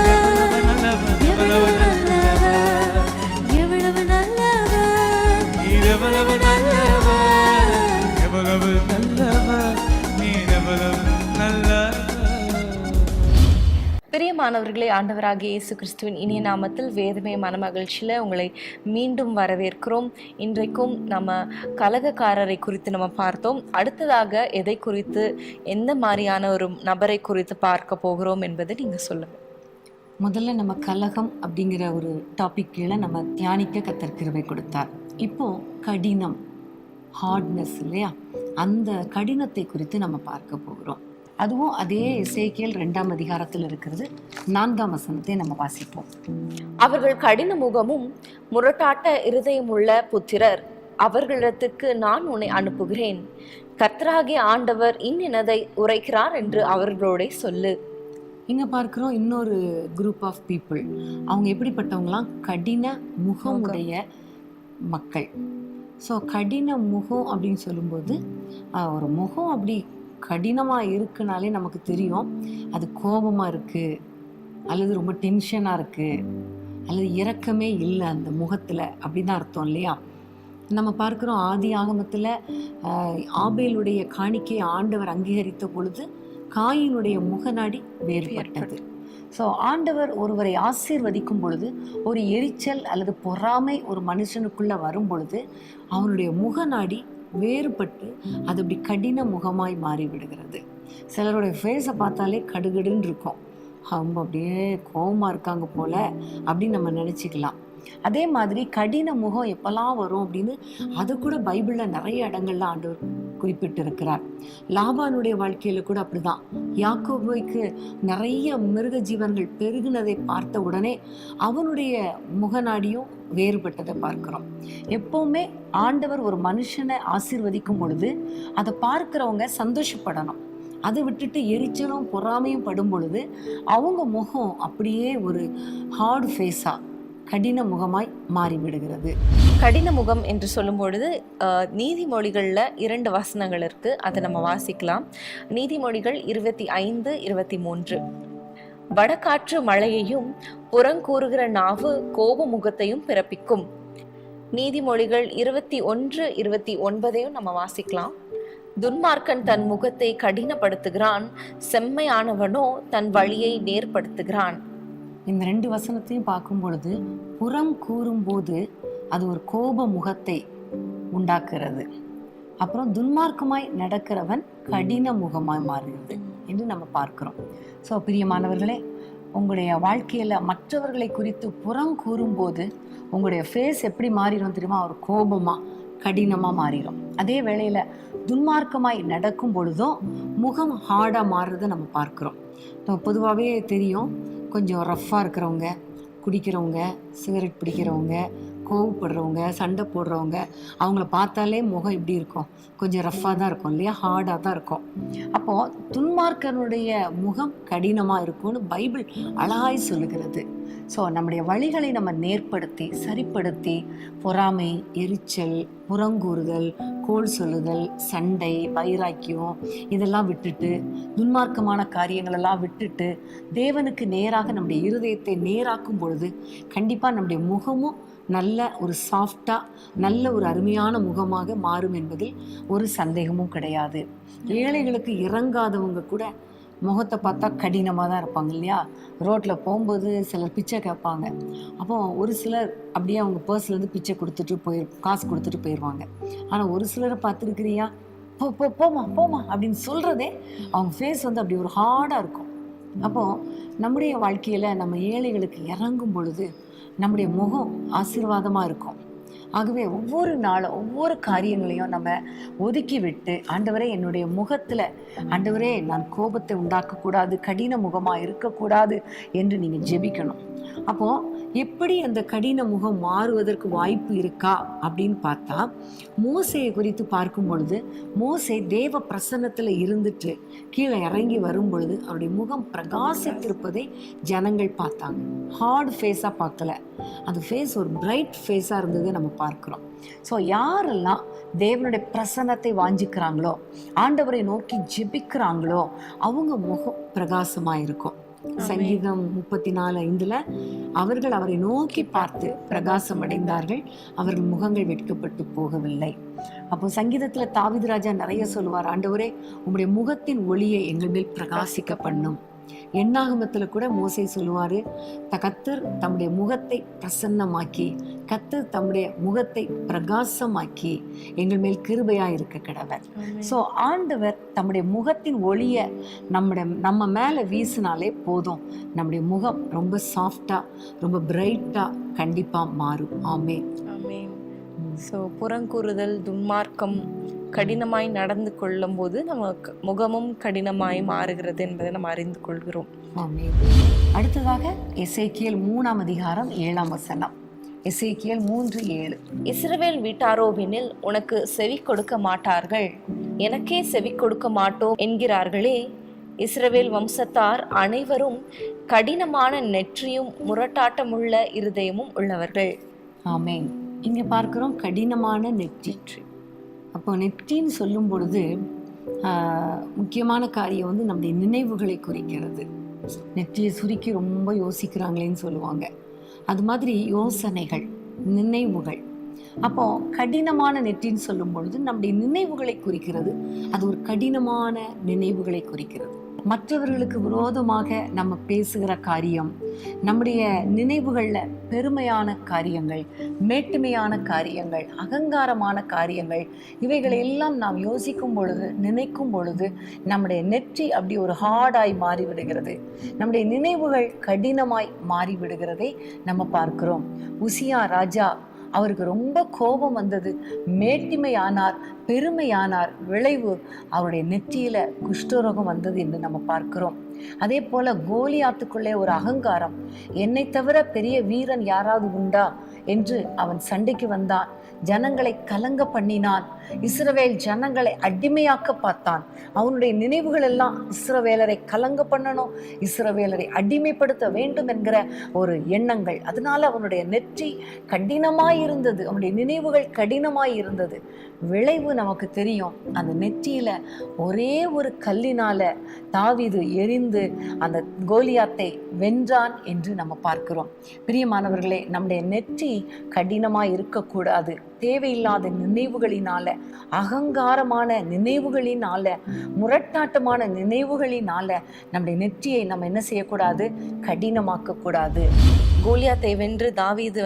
எவ்வளவு நல்லவர், எவ்வளவு நல்லவர் நீர், எவ்வளவு நல்லவர், எவ்வளவு நல்லவர் நீர், எவ்வளவு நல்லவர். பிரியமானவர்களே, ஆண்டவராகிய இயேசு கிறிஸ்துவின் இனிய நாமத்தில் வேதமே மனமகிழ்ச்சியில் உங்களை மீண்டும் வரவேற்கிறோம். இன்றைக்கும் நம்ம கலகக்காரரை குறித்து நம்ம பார்த்தோம். அடுத்ததாக எதை குறித்து, எந்த மாதிரியான ஒரு நபரை குறித்து பார்க்க போகிறோம் என்பதை நீங்கள் சொல்லுங்கள். முதல்ல நம்ம கலகம் அப்படிங்கிற ஒரு டாபிக் கீழே நம்ம தியானிக்க கர்த்தர் கிருபை கொடுத்தார். இப்போ கடினம், ஹார்ட்னஸ் இல்லையா, அந்த கடினத்தை குறித்து நம்ம பார்க்க போகிறோம். அதுவும் அதே எசேக்கியேல் 2ஆம் அதிகாரத்தில் இருக்கிறது. 4ஆம் வசனத்தை நம்ம வாசிப்போம். அவர்கள் கடின முகமும் முரட்டாட்ட இருதயமுள்ள புத்திரர், அவர்களிடத்துக்கு நான் உன்னை அனுப்புகிறேன். கர்த்தராகிய ஆண்டவர் இன்னதை உரைக்கிறார் என்று அவர்களோட சொல்லு. இங்க பார்க்கிறோம் இன்னொரு குரூப் ஆஃப் பீப்புள். அவங்க எப்படிப்பட்டவங்களாம்? கடின முகமுடைய மக்கள். ஸோ கடின முகம் அப்படின்னு சொல்லும்போது, ஒரு முகம் அப்படி கடினமாக இருக்குனாலே நமக்கு தெரியும் அது கோபமாக இருக்குது, அல்லது ரொம்ப டென்ஷனாக இருக்குது, அல்லது இரக்கமே இல்லை அந்த முகத்தில், அப்படின்னு அர்த்தம் இல்லையா? நம்ம பார்க்குறோம் ஆதி ஆகமத்தில் ஆபேலுடைய காணிக்கையை ஆண்டவர் அங்கீகரித்த பொழுது காயினுடைய முகநாடி வேறுபட்டது. ஸோ ஆண்டவர் ஒருவரை ஆசீர்வதிக்கும் பொழுது ஒரு எரிச்சல் அல்லது பொறாமை ஒரு மனுஷனுக்குள்ளே வரும் பொழுது அவனுடைய முகநாடி வேறுபட்டு அது அப்படி கடின முகமாய் மாறிவிடுகிறது. சிலருடைய ஃபேஸை பார்த்தாலே கடுகடுன்னு இருக்கும், அவங்க அப்படியே கோபமாக இருக்காங்க போல அப்படின்னு நம்ம நினச்சிக்கலாம். அதே மாதிரி கடின முகம் எப்பெல்லாம் வரும் அப்படின்னு அது கூட பைபிளில் நிறைய இடங்கள்ல ஆண்டவர் குறிப்பிட்டு இருக்கிறார். லாபானுடைய வாழ்க்கையில கூட அப்படிதான். யாக்கோபுக்கு நிறைய மிருக ஜீவன்கள் பெருகினதை பார்த்த உடனே அவனுடைய முகநாடியும் வேறுபட்டதை பார்க்கிறோம். எப்பவுமே ஆண்டவர் ஒரு மனுஷனை ஆசீர்வதிக்கும் பொழுது அதை பார்க்கிறவங்க சந்தோஷப்படணும். அதை விட்டுட்டு எரிச்சலும் பொறாமையும் படும் பொழுது அவங்க முகம் அப்படியே ஒரு ஹார்ட் ஃபேஸா, கடின முகமாய் மாறிவிடுகிறது. கடின முகம் என்று சொல்லும் பொழுது நீதிமொழிகளில் 2 வசனங்கள் இருக்குது, அதை நம்ம வாசிக்கலாம். நீதிமொழிகள் 25:23. வடகாற்று மழையையும் புறங்கூறுகிற நாவு கோப முகத்தையும் பிறப்பிக்கும். நீதிமொழிகள் 21:29 நம்ம வாசிக்கலாம். துன்மார்க்கன் தன் முகத்தை கடினப்படுத்துகிறான், செம்மையானவனோ தன் வழியை நேர்படுத்துகிறான். இந்த 2 வசனத்தையும் பார்க்கும் பொழுது புறம் கூறும்போது அது ஒரு கோப முகத்தை உண்டாக்குறது. அப்புறம் துன்மார்க்கமாய் நடக்கிறவன் கடின முகமாய் மாறுகிறது என்று நம்ம பார்க்கிறோம். ஸோ பிரியமானவர்களே, உங்களுடைய வாழ்க்கையில மற்றவர்களை குறித்து புறம் கூறும்போது உங்களுடைய ஃபேஸ் எப்படி மாறிடும் தெரியுமா? ஒரு கோபமா கடினமா மாறிடும். அதே வேளையில துன்மார்க்கமாய் நடக்கும் பொழுதும் முகம் ஹார்டா மாறுறதை நம்ம பார்க்கிறோம். பொதுவாகவே தெரியும், கொஞ்சம் ரஃப்பாக இருக்கிறவங்க, குடிக்கிறவங்க, சிகரெட் பிடிக்கிறவங்க, கோவப்படுறவங்க, சண்டை போடுறவங்க, அவங்கள பார்த்தாலே முகம் இப்படி இருக்கும், கொஞ்சம் ரஃப்பாக தான் இருக்கும் இல்லையா, ஹார்டாக தான் இருக்கும். அப்போது துன்மார்க்கனுடைய முகம் கடினமாக இருக்கும்னு பைபிள் அழகாய் சொல்லுகிறது. ஸோ நம்முடைய வழிகளை நம்ம நேர்படுத்தி சரிப்படுத்தி பொறாமை, எரிச்சல், புறங்கூறுதல், கோல் சொல்லுதல், சண்டை, வைராக்கியம் இதெல்லாம் விட்டுட்டு, துன்மார்க்கமான காரியங்களெல்லாம் விட்டுட்டு தேவனுக்கு நேராக நம்முடைய இருதயத்தை நேராக்கும் பொழுது கண்டிப்பாக நம்முடைய முகமும் நல்ல ஒரு சாஃப்டாக நல்ல ஒரு அருமையான முகமாக மாறும் என்பதில் ஒரு சந்தேகமும் கிடையாது. ஏழைகளுக்கு இறங்காதவங்க கூட முகத்தை பார்த்தா கடினமாக தான் இருப்பாங்க இல்லையா? ரோட்டில் போகும்போது சிலர் பிச்சை கேட்பாங்க. அப்போ ஒரு சிலர் அப்படியே அவங்க பர்ஸ்லேருந்து பிச்சை கொடுத்துட்டு காசு கொடுத்துட்டு போயிடுவாங்க. ஆனால் ஒரு சிலரை பார்த்துருக்கிறியா, போமா போமா அப்படின்னு சொல்கிறதே அவங்க ஃபேஸ் வந்து அப்படி ஒரு ஹார்டாக இருக்கும். அப்போது நம்முடைய வாழ்க்கையில் நம்ம ஏழைகளுக்கு இறங்கும் பொழுது நம்முடைய முகம் ஆசீர்வாதமாக இருக்கும். ஆகவே ஒவ்வொரு நாளும் ஒவ்வொரு காரியங்களையும் நம்ம ஒதுக்கி விட்டு, ஆண்டவரே என்னுடைய முகத்தில், ஆண்டவரே நான் கோபத்தை உண்டாக்கக்கூடாது, கடின முகமாக இருக்கக்கூடாது என்று நீங்கள் ஜெபிக்கணும். அப்போது எப்படி அந்த கடின முகம் மாறுவதற்கு வாய்ப்பு இருக்கா அப்படின்னு பார்த்தா, மோசேயை குறித்து பார்க்கும் பொழுது மோசே தேவ பிரசன்னத்தில் இருந்துட்டு கீழே இறங்கி வரும் பொழுது அவருடைய முகம் பிரகாசித்திருப்பதை ஜனங்கள் பார்த்தாங்க. ஹார்ட் ஃபேஸாக பார்க்கல, அந்த ஃபேஸ் ஒரு பிரைட் ஃபேஸாக இருந்ததை நம்ம பார்க்குறோம். ஸோ யாரெல்லாம் தேவனுடைய பிரசன்னத்தை வாஞ்சிக்கிறாங்களோ, ஆண்டவரை நோக்கி ஜெபிக்கிறாங்களோ, அவங்க முகம் பிரகாசமாக இருக்கும். சங்கீதம் 34:5 அவர்கள் அவரை நோக்கி பார்த்து பிரகாசம் அடைந்தார்கள், அவர்கள் முகங்கள் வெட்கப்பட்டு போகவில்லை. அப்போ சங்கீதத்துல தாவீது ராஜா நிறைய சொல்லுவார், ஆண்டவரே உம்முடைய முகத்தின் ஒளியை எங்கள் மேல் பிரகாசிக்க பண்ணும். எண்ணாகமத்துல கூட மோசே சொல்லுவாரு, கர்த்தர் தம்முடைய முகத்தை பிரசன்னமாக்கி, கர்த்தர் தம்முடைய முகத்தை பிரகாசமாக்கி எங்கள் மேல் கிருபையா இருக்க கடவர். ஸோ ஆண்டவர் தம்முடைய முகத்தின் ஒளியை நம்ம மேல வீசினாலே போதும், நம்முடைய முகம் ரொம்ப சாஃப்டா ரொம்ப பிரைட்டா கண்டிப்பா மாறும். ஆமென். ஸோ புறங்கூறுதல், துன்மார்க்கம், கடினமாய் நடந்து கொள்ளும் போது நம்ம முகமும் கடினமாய் மாறுகிறது என்பதை நம்ம அறிந்து கொள்கிறோம். ஆமென். அடுத்ததாக எசேக்கியேல் 3:7. எசேக்கியேல் 3:7. இஸ்ரவேல் வீட்டாரோவெனில் உனக்கு செவி கொடுக்க மாட்டார்கள், எனக்கே செவி கொடுக்க மாட்டோம் என்கிறார்களே. இஸ்ரவேல் வம்சத்தார் அனைவரும் கடினமான நெற்றியும் முரட்டாட்டமுள்ள இருதயமும் உள்ளவர்கள். ஆமென். இங்கே பார்க்கிறோம் கடினமான நெற்றி. அப்போ நெற்றின்னு சொல்லும் பொழுது முக்கியமான காரியம் வந்து நம்முடைய நினைவுகளை குறிக்கிறது. நெற்றியை சுருக்கி ரொம்ப யோசிக்கிறாங்களேன்னு சொல்லுவாங்க. அது மாதிரி யோசனைகள், நினைவுகள். அப்போ கடினமான நெற்றின்னு சொல்லும் பொழுது நம்முடைய நினைவுகளை குறிக்கிறது. அது ஒரு கடினமான நினைவுகளை குறிக்கிறது. மற்றவர்களுக்கு விரோதமாக நம்ம பேசுகிற காரியம், நம்முடைய நினைவுகளில் பெருமையான காரியங்கள், மேட்டுமையான காரியங்கள், அகங்காரமான காரியங்கள், இவைகளை எல்லாம் நாம் யோசிக்கும் பொழுது, நினைக்கும் பொழுது நம்முடைய நெற்றி அப்படி ஒரு ஹார்டாய் மாறிவிடுகிறது, நம்முடைய நினைவுகள் கடினமாய் மாறிவிடுகிறதை நம்ம பார்க்கிறோம். உசியா ராஜா, அவருக்கு ரொம்ப கோபம் வந்தது, மேட்டிமையானார், பெருமையானார். விளைவு அவருடைய நெற்றியில குஷ்டரோகம் வந்தது என்று நம்ம பார்க்கிறோம். அதே போல கோலியாத்துக்குள்ளே ஒரு அகங்காரம், என்னை தவிர பெரிய வீரன் யாராவது உண்டா என்று அவன் சண்டைக்கு வந்தான். ஜனங்களை கலங்க பண்ணினான். இஸ்ரவேல் ஜனங்களை அடிமையாக்க பார்த்தான். அவனுடைய நினைவுகள் எல்லாம் இஸ்ரவேலரை கலங்க பண்ணணும், இஸ்ரவேலரை அடிமைப்படுத்த வேண்டும் என்கிற ஒரு எண்ணங்கள். அதனால அவனுடைய நெற்றி கடினமாய் இருந்தது, அவனுடைய நினைவுகள் கடினமாய் இருந்தது. விளைவு நமக்கு தெரியும். அந்த நெற்றியில ஒரே ஒரு கல்லினால தாவீது எரிந்து இருந்து அந்த கோலியாத்தை வென்றான் என்று நம்ம பார்க்கிறோம். பிரியமானவர்களே, நம்முடைய நெற்றி கடினமாக இருக்கக்கூடாது. தேவையில்லாத நினைவுகளினால, அகங்காரமான நினைவுகளினால, முரட்டாட்டமான நினைவுகளினால நம்முடைய நெற்றியை நம்ம என்ன செய்யக்கூடாது? கடினமாக்க கூடாது. கோலியாத்தை வென்று தாவீது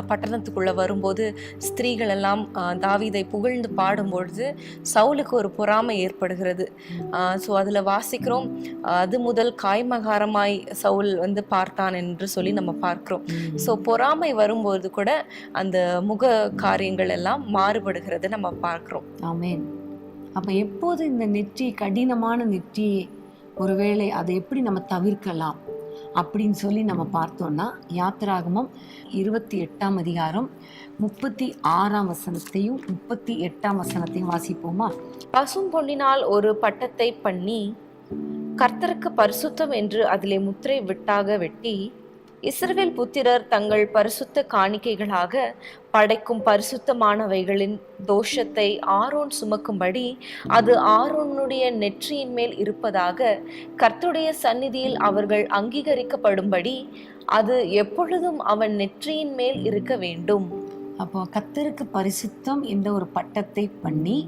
பட்டணத்துக்குள்ள வரும்போது ஸ்திரீகள் எல்லாம் தாவீதை புகழ்ந்து பாடும்பொழுது சவுலுக்கு ஒரு பொறாமை ஏற்படுகிறது. ஸோ அதில் வாசிக்கிறோம், அது முதல் காய்மகாரமாய் சவுல் பார்த்தான் என்று சொல்லி நம்ம பார்க்கிறோம். ஸோ பொறாமை வரும்போது கூட அந்த முக காரியங்கள் எல்லாம் மாறுபடுகிறது நம்ம பார்க்கிறோம். ஆமென். அப்போ எப்போது இந்த நெற்றி, கடினமான நெற்றி, ஒருவேளை அதை எப்படி நம்ம தவிர்க்கலாம் அப்படின்னு சொல்லி நம்ம பார்த்தோம்னா, யாத்திராகமம் 28ஆம் அதிகாரம் 36ஆம் வசனத்தையும் 38ஆம் வசனத்தையும் வாசிப்போமா? பசும் பொன்னினால் ஒரு பட்டத்தை பண்ணி கர்த்தருக்கு பரிசுத்தம் என்று அதிலே முத்திரை விட்டாக வெட்டி, இஸ்ரவேல் புத்திரர் தங்கள் பரிசுத்த காணிக்கைகளாக படைக்கும் பரிசுத்தமானவைகளின் தோஷத்தை ஆரோன் சுமக்கும்படி அது ஆரோனுடைய நெற்றியின் மேல் இருப்பதாக கர்த்தருடைய சந்நிதியில் அவர்கள் அங்கீகரிக்கப்படும்படி அது எப்பொழுதும் அவன் நெற்றியின் மேல் இருக்க வேண்டும். அப்போ கர்த்தருக்கு பரிசுத்தம் என்ற ஒரு பட்டத்தை பண்ணி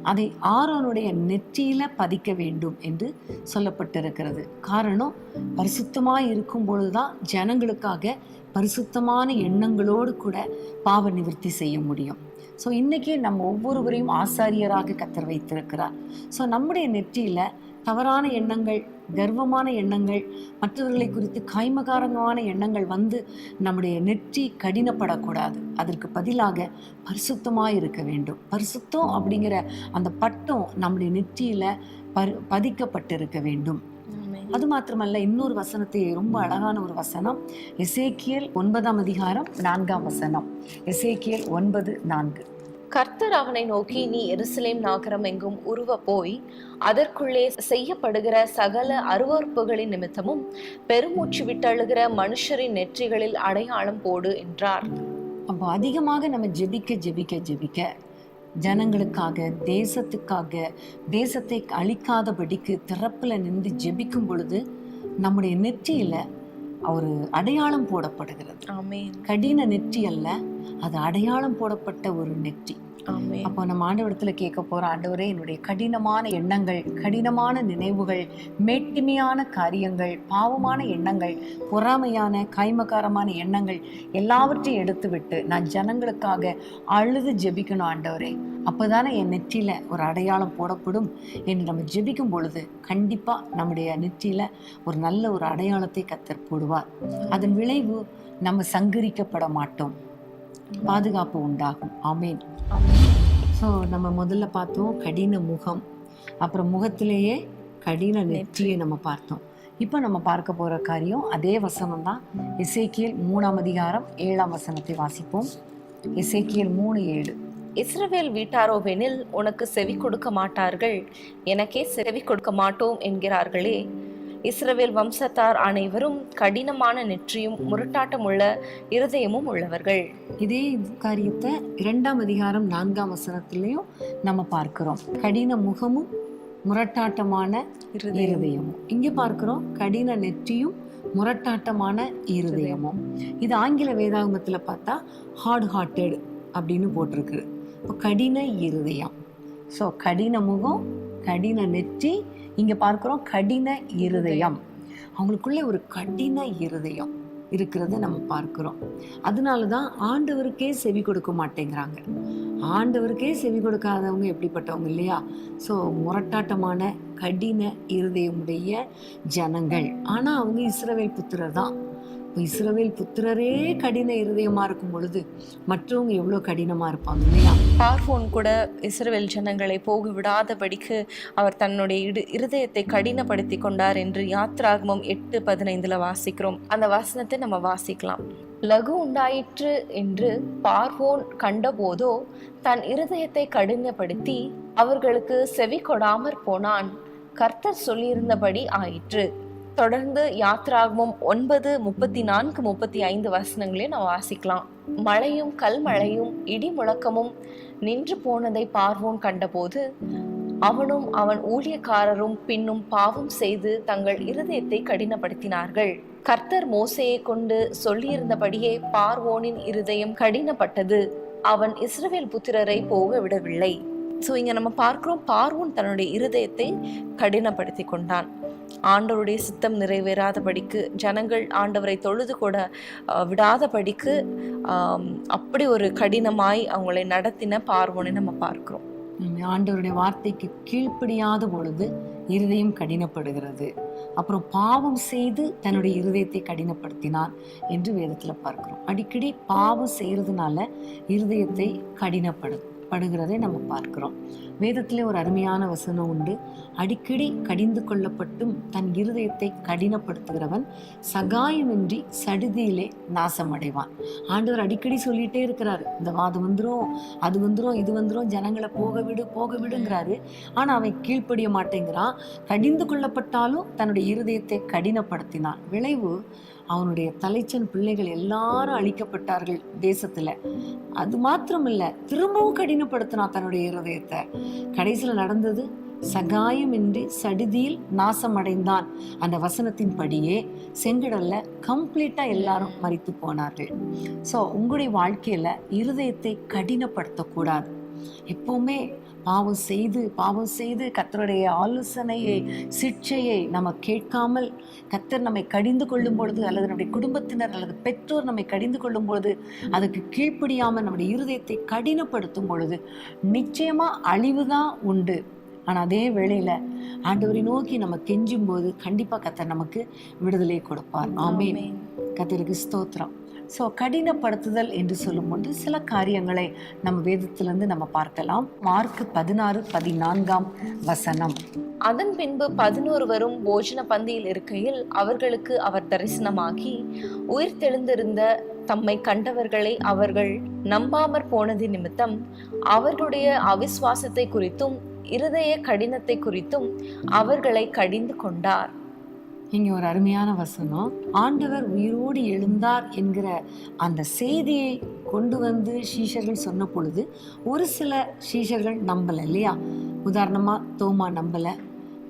அதை ஆரோனுடைய நெற்றியில பதிக்க வேண்டும் என்று சொல்லப்பட்டிருக்கிறது. காரணம், பரிசுத்தமாய் இருக்கும் பொழுதுதான் ஜனங்களுக்காக பரிசுத்தமான எண்ணங்களோடு கூட பாவ நிவர்த்தி செய்ய முடியும். ஸோ இன்றைக்கி நம்ம ஒவ்வொருவரையும் ஆசாரியராக கர்த்தர் வைத்திருக்கிறார். ஸோ நம்முடைய நெற்றியில் தவறான எண்ணங்கள், கர்வமான எண்ணங்கள், மற்றவர்களை குறித்து காய்மகாரமான எண்ணங்கள் நம்முடைய நெற்றி கடினப்படக்கூடாது. அதற்கு பதிலாக பரிசுத்தமாக இருக்க வேண்டும். பரிசுத்தம் அப்படிங்கிற அந்த பட்டம் நம்முடைய நெற்றியில் பதிக்கப்பட்டிருக்க வேண்டும். அது மாத்திரமல்ல, இன்னொரு வசனத்தை, ரொம்ப அழகான ஒரு வசனம், எசேக்கியேல் 9ஆம் அதிகாரம் 4ஆம் வசனம். எசேக்கியேல் 9:4. கர்த்தர் அவனை நோக்கி, நீ எருசலேம் நகரம் எங்கும் உருவ போய் அதற்குள்ளே செய்யப்படுகிற சகல அருவருப்புகளின் நிமித்தமும் பெருமூச்சு விட்டழுகிற மனுஷரின் நெற்றிகளில் அடையாளம் போடு என்றார். அப்போ அதிகமாக நம்ம ஜெபிக்க ஜனங்களுக்காக, தேசத்துக்காக, தேசத்தை அழிக்காதபடிக்கு திறப்புல நின்று ஜெபிக்கும் பொழுது நம்முடைய நெற்றியில ஒரு அடையாளம் போடப்படுகிறது. ஆமென். கடின நெற்றி அல்ல, அது அடையாளம் போடப்பட்ட ஒரு நெற்றி. அப்போ நம்ம ஆண்டவரிடத்துல கேட்க போற, ஆண்டவரே, என்னுடைய கடினமான எண்ணங்கள், கடினமான நினைவுகள், மேட்டிமையான காரியங்கள், பாவமான எண்ணங்கள், பொறாமையான காய்மகாரமான எண்ணங்கள் எல்லாவற்றையும் எடுத்து விட்டு நான் ஜனங்களுக்காக அழுது ஜெபிக்கணும் ஆண்டவரே. அப்போதானே என் நெற்றியில ஒரு அடையாளம் போடப்படும் என்று நம்ம ஜெபிக்கும் பொழுது கண்டிப்பா நம்முடைய நெற்றியில ஒரு நல்ல ஒரு அடையாளத்தை கர்த்தர் போடுவார். அதன் விளைவு நம்ம சங்கரிக்கப்பட மாட்டோம், பாதுகாப்பு உண்டாகும். ஆமேன். ஸோ நம்ம முதல்ல பார்த்தோம் கடின முகம், அப்புறம் முகத்திலேயே கடின நெற்றியை நம்ம பார்த்தோம். இப்போ நம்ம பார்க்க போகிற காரியம் அதே வசனம் தான். எசேக்கியேல் 3ஆம் அதிகாரம் 7ஆம் வசனத்தை வாசிப்போம். எசேக்கியேல் 3:7. இஸ்ரவேல் வீட்டாரோவெனில் உனக்கு செவி கொடுக்க மாட்டார்கள், எனக்கே செவி கொடுக்க மாட்டோம் என்கிறார்களே. இஸ்ரவேல் வம்சத்தார் அனைவரும் கடினமான நெற்றியும் முரட்டாட்டம் உள்ள இருதயமும் உள்ளவர்கள். இதே காரியத்தை 2ஆம் அதிகாரம் 4ஆம் வசனத்திலையும் நம்ம பார்க்கிறோம். கடின முகமும் முரட்டாட்டமான இருதயமும். இங்கே பார்க்கிறோம் கடின நெற்றியும் முரட்டாட்டமான இருதயமும். இது ஆங்கில வேதாகமத்தில் பார்த்தா ஹார்ட் ஹார்ட்டட் அப்படின்னு போட்டிருக்கு. இப்போ கடின இருதயம். ஸோ கடின முகம், கடின நெற்றி, இங்கே பார்க்குறோம் கடின இருதயம். அவங்களுக்குள்ளே ஒரு கடின இருதயம் இருக்கிறத நம்ம பார்க்குறோம். அதனால தான் ஆண்டவருக்கே செவி கொடுக்க மாட்டேங்கிறாங்க. ஆண்டவருக்கே செவி கொடுக்காதவங்க எப்படிப்பட்டவங்க இல்லையா? ஸோ முரட்டாட்டமான கடின இருதயமுடைய ஜனங்கள். ஆனால் அவங்க இஸ்ரவேல் புத்திரர் தான். இஸ்ரவேல் புத்திரரே கடின இருதயமா இருக்கும் பொழுது மற்றவங்க எவ்வளோ கடினமா இருப்பாங்க இல்லையா? பார்வோன் கூட இஸ்ரவேல் ஜனங்களை போக விடாதபடிக்கு அவர் தன்னுடைய இருதயத்தை கடினப்படுத்தி கொண்டார் என்று யாத்திராகமம் 8:15 வாசிக்கிறோம். அந்த வசனத்தை நம்ம வாசிக்கலாம். லகு உண்டாயிற்று என்று பார்வோன் கண்டபோதோ தன் இருதயத்தை கடினப்படுத்தி அவர்களுக்கு செவி கொடாமற் போனான். கர்த்தர் சொல்லியிருந்தபடி ஆயிற்று. தொடர்ந்து யாத்திராகமம் 9:34-35 வசனங்களையும் நான் வாசிக்கலாம். மழையும் கல்மழையும் இடி முழக்கமும் நின்று போனதை பார்வோன் கண்டபோது அவனும் அவன் ஊழியக்காரரும் பின்னும் பாவம் செய்து தங்கள் இருதயத்தை கடினப்படுத்தினார்கள். கர்த்தர் மோசேயை கொண்டு சொல்லியிருந்தபடியே பார்வோனின் இருதயம் கடினப்பட்டது, அவன் இஸ்ரவேல் புத்திரரை போக விடவில்லை. ஸோ இங்க நம்ம பார்க்கிறோம், பார்வோன் தன்னுடைய இருதயத்தை கடினப்படுத்தி கொண்டான். ஆண்டவருடைய சித்தம் நிறைவேறாதபடிக்கு, ஜனங்கள் ஆண்டவரை தொழுது கூட விடாதபடிக்கு அப்படி ஒரு கடினமாய் அவங்களை நடத்தின பார்வோனை நம்ம பார்க்கிறோம். ஆண்டவருடைய வார்த்தைக்கு கீழ்ப்படியாத பொழுது இருதயம் கடினப்படுகிறது. அப்புறம் பாவம் செய்து தன்னுடைய இருதயத்தை கடினப்படுத்தினான் என்று வேதத்துல பார்க்கிறோம். அடிக்கடி பாவம் செய்யறதுனால இருதயத்தை கடினப்படுகிறதை நம்ம பார்க்கிறோம். வேதத்திலே ஒரு அருமையான வசனம் உண்டு, அடிக்கடி கடிந்து கொள்ளப்பட்டும் தன் இருதயத்தை கடினப்படுத்துகிறவன் சகாயமின்றி சடுதியிலே நாசமடைவான். ஆண்டவர் அடிக்கடி சொல்லிட்டே இருக்கிறாரு, இந்த வாதம் வந்துரும், அது வந்துரும், இது வந்துரும், ஜனங்களை போக விடுங்கிறாரு. ஆனா அவன் கீழ்ப்படிய மாட்டேங்கிறான். கடிந்து கொள்ளப்பட்டாலும் தன்னுடைய இருதயத்தை கடினப்படுத்தினான். விளைவு, அவனுடைய தலைச்சன் பிள்ளைகள் எல்லாரும் அழிக்கப்பட்டார்கள் தேசத்துல. அது மாத்திரமில்ல, திரும்பவும் கடினப்படுத்தினான் தன்னுடைய இருதயத்தை. கடைசியில நடந்தது, சகாயமின்றி சடுதியில் நாசமடைந்தான். அந்த வசனத்தின் படியே செங்கடல்ல கம்ப்ளீட்டா எல்லாரும் மரித்து போனார்கள். ஸோ உங்களுடைய வாழ்க்கையில இருதயத்தை கடினப்படுத்தக்கூடாது. எப்பவுமே பாவம் செய்து கர்த்தருடைய ஆலோசனையை, சிட்சையை நம்ம கேட்காமல், கர்த்தர் நம்மை கடிந்து கொள்ளும் பொழுது, அல்லது நம்முடைய குடும்பத்தினர் அல்லது பெற்றோர் நம்மை கடிந்து கொள்ளும் பொழுது அதுக்கு கீழ்ப்படியாமல் நம்முடைய இருதயத்தை கடினப்படுத்தும் பொழுது நிச்சயமா அழிவுதான் உண்டு. ஆனா அதே வேளையில ஆண்டவரை நோக்கி நம்ம கெஞ்சும் போது கண்டிப்பா கர்த்தர் நமக்கு விடுதலை கொடுப்பார். ஆமென். கர்த்தருக்கு ஸ்தோத்திரம். ஸோ கடினப்படுத்துதல் என்று சொல்லும்போது சில காரியங்களை நம்ம வேதத்திலிருந்து நம்ம பார்க்கலாம். மார்க் 16:14 அதன் பின்பு 11 போஜன பந்தியில் இருக்கையில் அவர்களுக்கு அவர் தரிசனமாகி, உயிர் தெழுந்திருந்த தம்மை கண்டவர்களை அவர்கள் நம்பாமற் போனது நிமித்தம் அவர்களுடைய அவிசுவாசத்தை குறித்தும் இருதய கடினத்தை குறித்தும் அவர்களை கடிந்து கொண்டார். இங்கே ஒரு அருமையான வசனம், ஆண்டவர் உயிரோடு எழுந்தார் என்கிற அந்த செய்தியை கொண்டு வந்து சீஷர்கள் சொன்ன பொழுது ஒரு சில சீஷர்கள் நம்பலை இல்லையா? உதாரணமா தோமா நம்பலை,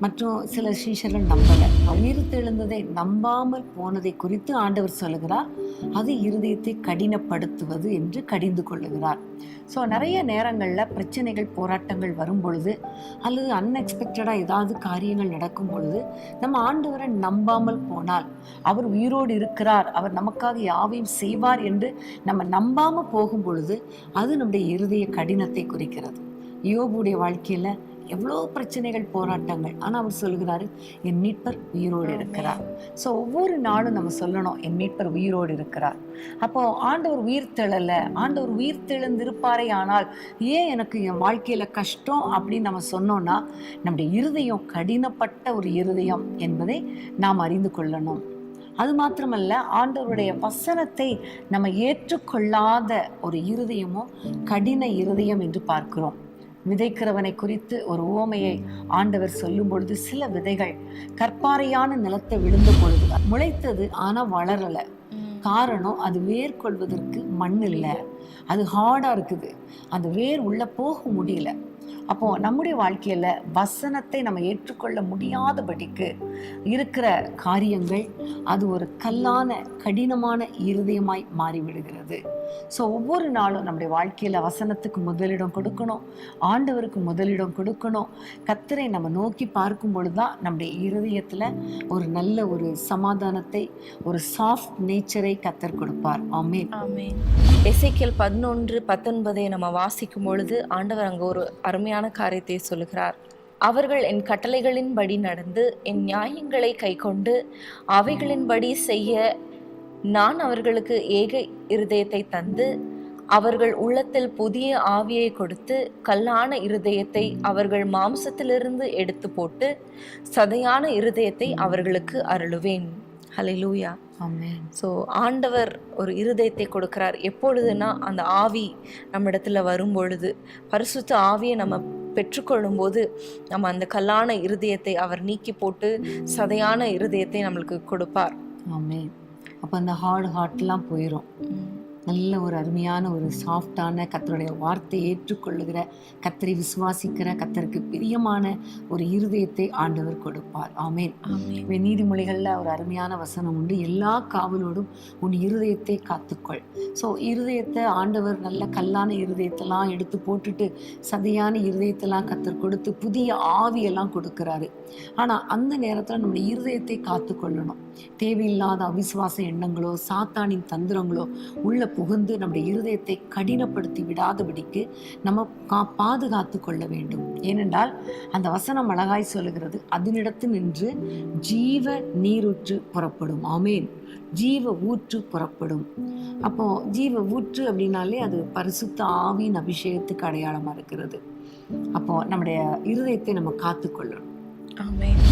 மற்றும் சில சீஷர்கள் நம்பலை. உயிர் தெழுந்ததை நம்பாமல் போனதை குறித்து ஆண்டவர் சொல்லுகிறார், அது இருதயத்தை கடினப்படுத்துவது என்று கடிந்து கொள்ளுகிறார். ஸோ நிறைய நேரங்களில் பிரச்சனைகள், போராட்டங்கள் வரும் பொழுது, அல்லது அன்எக்ஸ்பெக்டடாக ஏதாவது காரியங்கள் நடக்கும் பொழுது நம்ம ஆண்டவரை நம்பாமல் போனால், அவர் உயிரோடு இருக்கிறார், அவர் நமக்காக யாவையும் செய்வார் என்று நம்ம நம்பாமல் போகும் பொழுது அது நம்முடைய இருதய கடினத்தை குறிக்கிறது. யோபுடைய வாழ்க்கையில் எவ்வளோ பிரச்சனைகள், போராட்டங்கள், ஆனால் அவர் சொல்லுகிறாரு, என் மீட்பர் உயிரோடு இருக்கிறார். ஸோ ஒவ்வொரு நாளும் நம்ம சொல்லணும், என் மீட்பர் உயிரோடு இருக்கிறார். அப்போ ஆண்டவர் உயிர் தெழலை, ஆண்டவர் உயிர் தெழுந்திருப்பாரே, ஆனால் ஏன் எனக்கு என் வாழ்க்கையில கஷ்டம் அப்படின்னு நம்ம சொன்னோம்னா, நம்முடைய இருதயம் கடினப்பட்ட ஒரு இருதயம் என்பதை நாம் அறிந்து கொள்ளணும். அது மாத்திரமல்ல, ஆண்டவருடைய வசனத்தை நம்ம ஏற்றுக்கொள்ளாத ஒரு இருதயமும் கடின இருதயம் என்று பார்க்கிறோம். விதைக்கிறவனை குறித்து ஒரு உவமையை ஆண்டவர் சொல்லும் பொழுது, சில விதைகள் கற்பாறையான நிலத்தை விழுந்த பொழுது முளைத்தது, ஆனா வளரல. காரணம், அது வேர் கொள்வதற்கு மண் இல்லை, அது ஹார்டா இருக்குது, அந்த வேர் உள்ள போக முடியல. அப்போ நம்முடைய வாழ்க்கையில வசனத்தை நம்ம ஏற்றுக்கொள்ள முடியாதபடிக்கு இருக்கிற காரியங்கள், அது ஒரு கல்லான கடினமான இருதயமாய் மாறிவிடுகிறது. ஸோ ஒவ்வொரு நாளும் நம்முடைய வாழ்க்கையில வசனத்துக்கு முதலிடம் கொடுக்கணும், ஆண்டவருக்கு முதலிடம் கொடுக்கணும். கர்த்தரை நம்ம நோக்கி பார்க்கும் பொழுதுதான் நம்முடைய இருதயத்துல ஒரு நல்ல ஒரு சமாதானத்தை, ஒரு சாஃப்ட் நேச்சரை கர்த்தர் கொடுப்பார். ஆமென். ஆமென். எசேக்கியேல் 11:19 நம்ம வாசிக்கும் பொழுது ஆண்டவர் அங்க ஒரு அருமையான காரியத்தை சொல்லுகிறார். அவர்கள் என் கட்டளைகளின்படி நடந்து என் நியாயங்களை கைக்கொண்டு அவைகளின்படி செய்ய நான் அவர்களுக்கு ஏக இருதயத்தை தந்து அவர்கள் உள்ளத்தில் புதிய ஆவியை கொடுத்து கல்லான இருதயத்தை அவர்கள் மாம்சத்திலிருந்து எடுத்து போட்டு சதையான இருதயத்தை அவர்களுக்கு அருளுவேன். ஹல்லேலூயா. ஆமென். ஸோ ஆண்டவர் ஒரு இருதயத்தை கொடுக்கிறார். எப்பொழுதுனா அந்த ஆவி நம்ம இடத்துல வரும் பொழுது, பரிசுத்த ஆவியை நம்ம பெற்றுக்கொள்ளும் போது நம்ம அந்த கல்லான இருதயத்தை அவர் நீக்கி போட்டு சதையான இருதயத்தை நம்மளுக்கு கொடுப்பார். ஆமென். அப்போ அந்த ஹார்ட்லாம் போயிடும். நல்ல ஒரு அருமையான ஒரு சாஃப்டான கர்த்தருடைய வார்த்தையை ஏற்றுக்கொள்ளுகிற, கர்த்தரை விசுவாசிக்கிற, கர்த்தருக்கு பிரியமான ஒரு இருதயத்தை ஆண்டவர் கொடுப்பார். ஆமென். நீதிமொழிகளில் ஒரு அருமையான வசனம் உண்டு, எல்லா காவலோடும் உன் இருதயத்தை காத்துக்கொள். ஸோ இருதயத்தை ஆண்டவர் நல்ல கல்லான இருதயத்தெல்லாம் எடுத்து போட்டுட்டு சதையான இருதயத்தெல்லாம் கர்த்தர் கொடுத்து புதிய ஆவியெல்லாம் கொடுக்கிறாரு. ஆனால் அந்த நேரத்தில் நம்முடைய இருதயத்தை காத்துக்கொள்ளணும். தேவையில்லாத அவிசுவாச எண்ணங்களோ சாத்தானின் தந்திரங்களோ உள்ள புகுந்து நம்முடைய இருதயத்தை கடினப்படுத்தி விடாதபடிக்கு நம்ம பாதுகாத்து கொள்ள வேண்டும். ஏனென்றால் அந்த வசனம் அழகாய் சொல்லுகிறது, அதனிடத்து நின்று ஜீவ நீரூற்று புறப்படும். ஆமேன். ஜீவ ஊற்று புறப்படும். அப்போ ஜீவ ஊற்று அப்படின்னாலே அது பரிசுத்த ஆவியின் அபிஷேகத்துக்கு அடையாளமா இருக்கிறது. அப்போ நம்முடைய இருதயத்தை நம்ம காத்துக்கொள்ளணும். ஆமென்.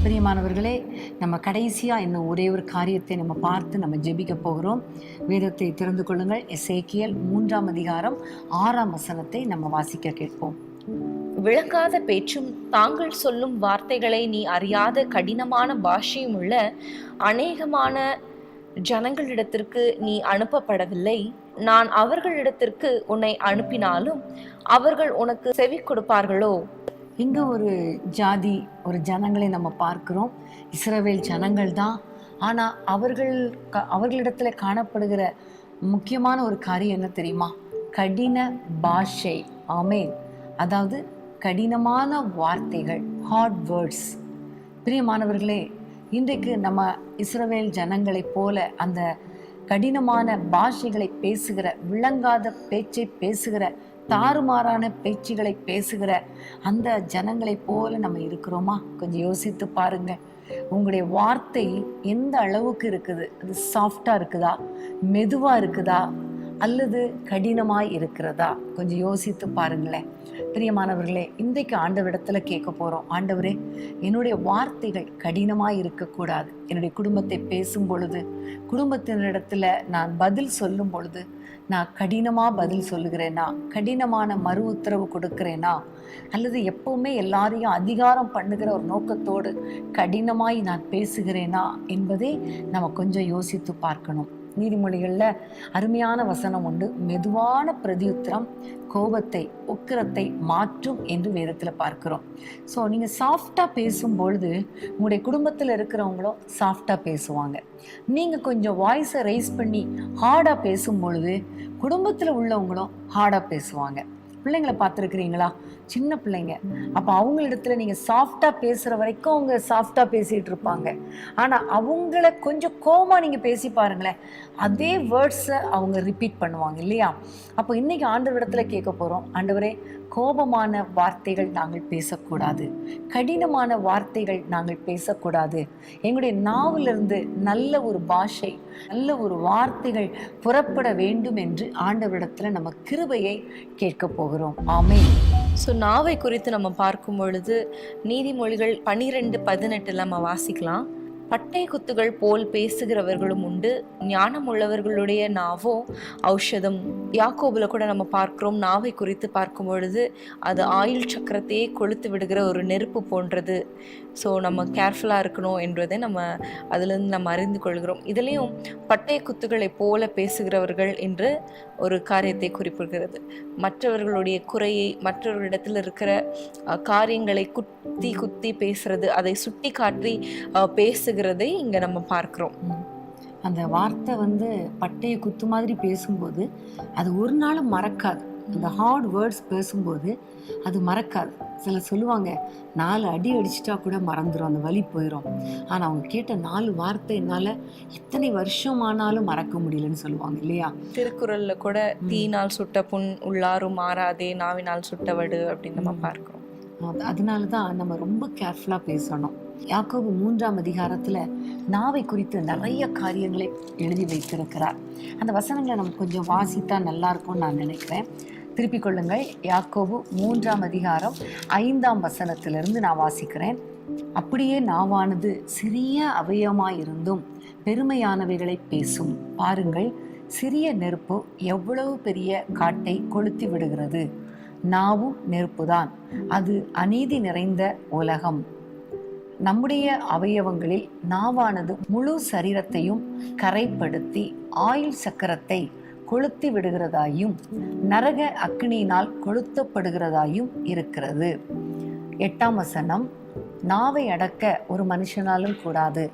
பிரியமானவர்களே, நம்ம கடைசியாக இன்னும் ஒரே ஒரு காரியத்தை நம்ம பார்த்து நம்ம ஜெபிக்க போகிறோம். வேதத்தை திறந்து கொள்ளுங்கள். எசேக்கியேல் 3ஆம் அதிகாரம் 6ஆம் வசனத்தை நம்ம வாசிக்க கேட்போம். விளங்காத பேச்சும் தாங்கள் சொல்லும் வார்த்தைகளை நீ அறியாத கடினமான பாஷையும் உள்ள அநேகமான ஜனங்களிடத்திற்கு நீ அனுப்பப்படவில்லை. நான் அவர்களிடத்திற்கு உன்னை அனுப்பினாலும் அவர்கள் உனக்கு செவி கொடுப்பார்களோ? இங்க ஒரு ஜாதி, ஒரு ஜனங்களை நம்ம பார்க்கிறோம். இஸ்ரவேல் ஜனங்கள் தான். ஆனா அவர்களிடத்துல காணப்படுகிற முக்கியமான ஒரு காரியம் என்ன தெரியுமா? கடின பாஷை. ஆமென். அதாவது கடினமான வார்த்தைகள், ஹார்ட் வேர்ட்ஸ். பிரியமானவர்களே, இன்றைக்கு நம்ம இஸ்ரவேல் ஜனங்களைப் போல அந்த கடினமான பாஷைகளை பேசுகிற, விளங்காத பேச்சை பேசுகிற, தாறுமாறான பேச்சுகளை பேசுகிற அந்த ஜனங்களைப் போல நம்ம இருக்கிறோமா? கொஞ்சம் யோசித்து பாருங்க. உங்களுடைய வார்த்தை எந்த அளவுக்கு இருக்குது? அது சாஃப்டா இருக்குதா, மெதுவா இருக்குதா, அல்லது கடினமாய் இருக்கிறதா? கொஞ்சம் யோசித்து பாருங்களேன். பிரியமானவர்களே, இன்றைக்கு ஆண்டவரிடத்துல கேட்க போறோம், ஆண்டவரே, என்னுடைய வார்த்தைகள் கடினமாய் இருக்கக்கூடாது. என்னுடைய குடும்பத்தை பேசும் பொழுது, குடும்பத்தினரிடத்துல நான் பதில் சொல்லும் பொழுது நான் கடினமா பதில் சொல்லுகிறேனா, கடினமான மறு உத்தரவு கொடுக்கிறேனா, அல்லது எப்பவுமே எல்லாரையும் அதிகாரம் பண்ணுகிற ஒரு நோக்கத்தோடு கடினமாய் நான் பேசுகிறேனா என்பதை நம்ம கொஞ்சம் யோசித்து பார்க்கணும். நீதிமொழிகள்ல அருமையான வசனம் உண்டு, மெதுவான பிரதியுத்திரம் கோபத்தை, உக்கிரத்தை மாற்றும் என்று வேதத்துல பார்க்கிறோம். ஸோ நீங்க சாஃப்டா பேசும் பொழுது உங்களுடைய குடும்பத்துல இருக்கிறவங்களும் சாஃப்டா பேசுவாங்க. நீங்க கொஞ்சம் வாய்ஸை ரைஸ் பண்ணி ஹார்டா பேசும் பொழுது குடும்பத்துல உள்ளவங்களும் ஹார்டா பேசுவாங்க. பிள்ளைங்களை பார்த்துருக்கிறீங்களா? சின்ன பிள்ளைங்க, அப்போ அவங்களிடத்துல நீங்கள் சாஃப்டாக பேசுகிற வரைக்கும் அவங்க சாஃப்டாக பேசிகிட்டு இருப்பாங்க. ஆனால் அவங்கள கொஞ்சம் கோமா நீங்கள் பேசி பாருங்களேன், அதே வேர்ட்ஸை அவங்க ரிப்பீட் பண்ணுவாங்க இல்லையா? அப்போ இன்னைக்கு ஆண்டவரிடத்துல கேட்க போகிறோம், ஆண்டவரே, கோபமான வார்த்தைகள் நாங்கள் பேசக்கூடாது, கடினமான வார்த்தைகள் நாங்கள் பேசக்கூடாது. எங்களுடைய நாவிலிருந்து நல்ல ஒரு பாஷை, நல்ல ஒரு வார்த்தைகள் புறப்பட வேண்டும் என்று ஆண்டவரிடத்துல நம்ம கிருபையை கேட்க போகிறோம். ஆமென். ஸோ நாவை குறித்து நம்ம பார்க்கும் பொழுது நீதிமொழிகள் 12:18 நம்ம வாசிக்கலாம். பட்டை குத்துகள் போல் பேசுகிறவர்களும் உண்டு, ஞானம் உள்ளவர்களுடைய நாவோ ஔஷதம். யாக்கோபுல கூட நம்ம பார்க்கிறோம், நாவை குறித்து பார்க்கும் பொழுது அது ஆயுள் சக்கரத்தையே கொளுத்து விடுகிற ஒரு நெருப்பு போன்றது. ஸோ நம்ம கேர்ஃபுல்லாக இருக்கணும் என்பதை நம்ம அதிலிருந்து நம்ம அறிந்து கொள்கிறோம். இதுலேயும் பட்டை குத்துகளை போல பேசுகிறவர்கள் என்று ஒரு காரியத்தை குறிப்பிடுகிறது. மற்றவர்களுடைய குறையை, மற்றவர்களிடத்தில் இருக்கிற காரியங்களை குத்தி குத்தி பேசுறது, அதை சுட்டி காட்டி பேசுகிறதை இங்க நம்ம பார்க்கிறோம். அந்த வார்த்தை பட்டையை குத்து மாதிரி பேசும்போது அது ஒரு நாளும் மறக்காது. அந்த ஹார்ட் வேர்ட்ஸ் பேசும்போது அது மறக்காது. சிலர் சொல்லுவாங்க, 4 அடி அடிச்சிட்டா கூட மறந்துடும், அந்த வலி போயிடும். ஆனால் அவங்க கேட்ட 4 வார்த்தை என்னால் எத்தனை வருஷமானாலும் மறக்க முடியலன்னு சொல்லுவாங்க இல்லையா? திருக்குறள்ல கூட தீயினால் சுட்ட புண் உள்ளாரும் மாறாதே, நாவினால் சுட்டவடு அப்படின்னு நம்ம பார்க்கிறோம். அதனால தான் நம்ம ரொம்ப கேர்ஃபுல்லாக பேசணும். யாக்கோபு 3ஆம் அதிகாரத்துல நாவை குறித்து நிறைய காரியங்களை எழுதி வைத்திருக்கிறார். அந்த வசனங்களை நம்ம கொஞ்சம் வாசித்தா நல்லா இருக்கும்னு நான் நினைக்கிறேன். திருப்பிக் கொள்ளுங்கள். யாக்கோபு 3ஆம் அதிகாரம் 5ஆம் வசனத்திலிருந்து நான் வாசிக்கிறேன். அப்படியே நாவானது சிறிய அவயமாயிருந்தும் பெருமையானவைகளை பேசும். பாருங்கள், சிறிய நெருப்பு எவ்வளவு பெரிய காட்டை கொளுத்தி விடுகிறது. நாவும் நெருப்புதான், அது அநீதி நிறைந்த உலகம். நம்முடைய அவயவங்களில் நாவானது முழு சரீரத்தையும் கரைப்படுத்தி ஆயுள் சக்கரத்தை கொளுத்தி விடுகிறதாயும் நரக அக்கினியினால் கொளுத்தப்படுகிறதாயும் இருக்கிறது. 8ஆம் வசனம், நாவை அடக்க ஒரு மனுஷனாலும் கூடாது,